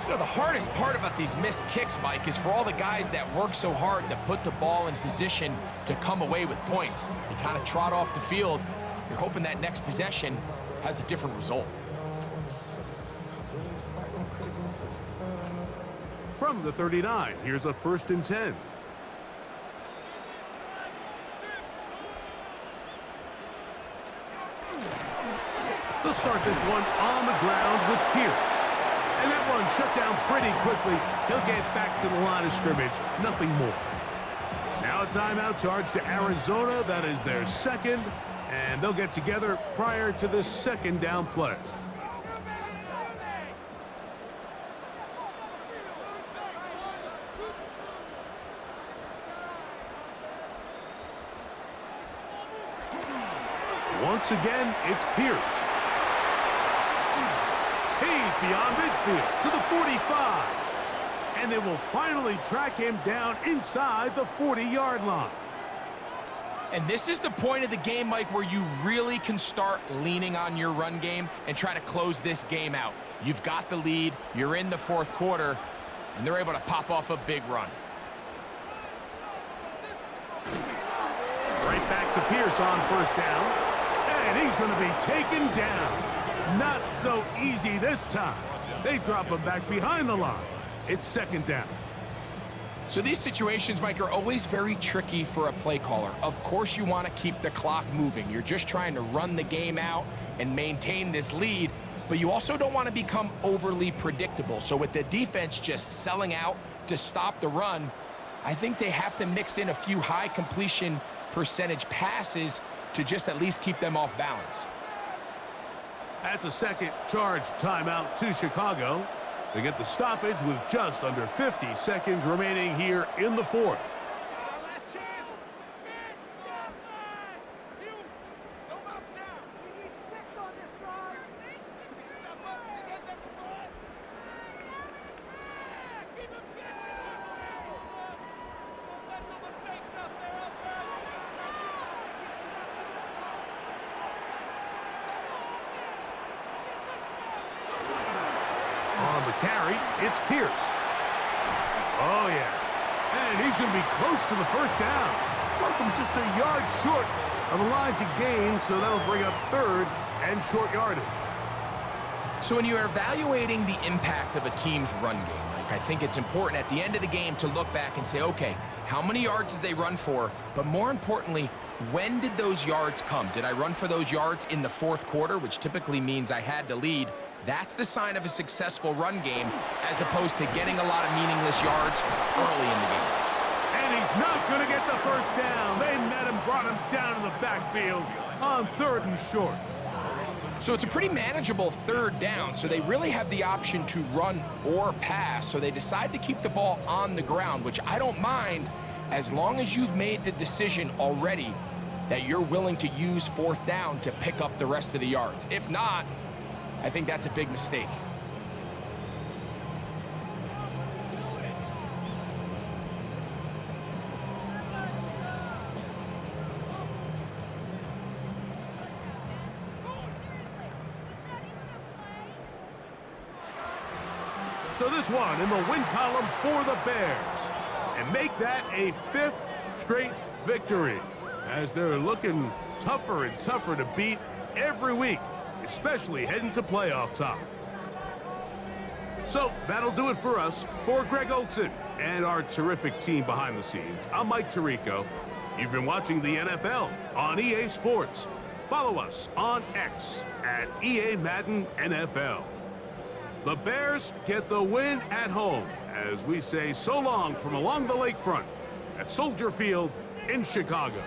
C: You know, the hardest part about these missed kicks, Mike, is for all the guys that work so hard to put the ball in position to come away with points. You kind of trot off the field. You're hoping that next possession has a different result.
B: From the 39, here's a 1st and 10. They'll start this one on the ground with Pierce. And that one shut down pretty quickly. He'll get back to the line of scrimmage. Nothing more. Now a timeout charge to Arizona. That is their second. And they'll get together prior to the second down play. Once again, it's Pierce. He's beyond midfield to the 45. And they will finally track him down inside the 40-yard line.
C: And this is the point of the game, Mike, where you really can start leaning on your run game and try to close this game out. You've got the lead, you're in the 4th quarter, and they're able to pop off a big run.
B: Right back to Pierce on 1st down. And he's going to be taken down. Not so easy this time. They drop him back behind the line. It's 2nd down.
C: So these situations, Mike, are always very tricky for a play caller. Of course you want to keep the clock moving. You're just trying to run the game out and maintain this lead, but you also don't want to become overly predictable. So with the defense just selling out to stop the run, I think they have to mix in a few high completion percentage passes to just at least keep them off balance.
B: That's a second charge timeout to Chicago. They get the stoppage with just under 50 seconds remaining here in the 4th.
F: Last chance. Don't let us down. We need 6 on this drive. Step up. You get that to 5. Keep him guessing. Mental mistakes out there,
B: On the carry, it's Pierce. Oh, yeah. And he's going to be close to the 1st down. Welcome just a yard short of the line to gain, so that'll bring up 3rd and short yardage.
C: So when you're evaluating the impact of a team's run game, Mike, I think it's important at the end of the game to look back and say, okay, How many yards did they run for? But more importantly, when did those yards come? Did I run for those yards in the fourth quarter, which typically means I had to lead? That's the sign of a successful run game, as opposed to getting a lot of meaningless yards early in the game.
B: And he's not going to get the first down. They met him, brought him down in the backfield on 3rd and short.
C: So it's a pretty manageable 3rd down, so they really have the option to run or pass, so they decide to keep the ball on the ground, which I don't mind as long as you've made the decision already that you're willing to use 4th down to pick up the rest of the yards. If not, I think that's a big mistake.
B: So this one in the win column for the Bears, and make that a 5th straight victory, as they're looking tougher and tougher to beat every week, especially heading to playoff time. So that'll do it for us. For Greg Olson and our terrific team behind the scenes, I'm Mike Tirico. You've been watching the NFL on EA Sports. Follow us on X at EA Madden NFL. The Bears get the win at home as we say so long from along the lakefront at Soldier Field in Chicago.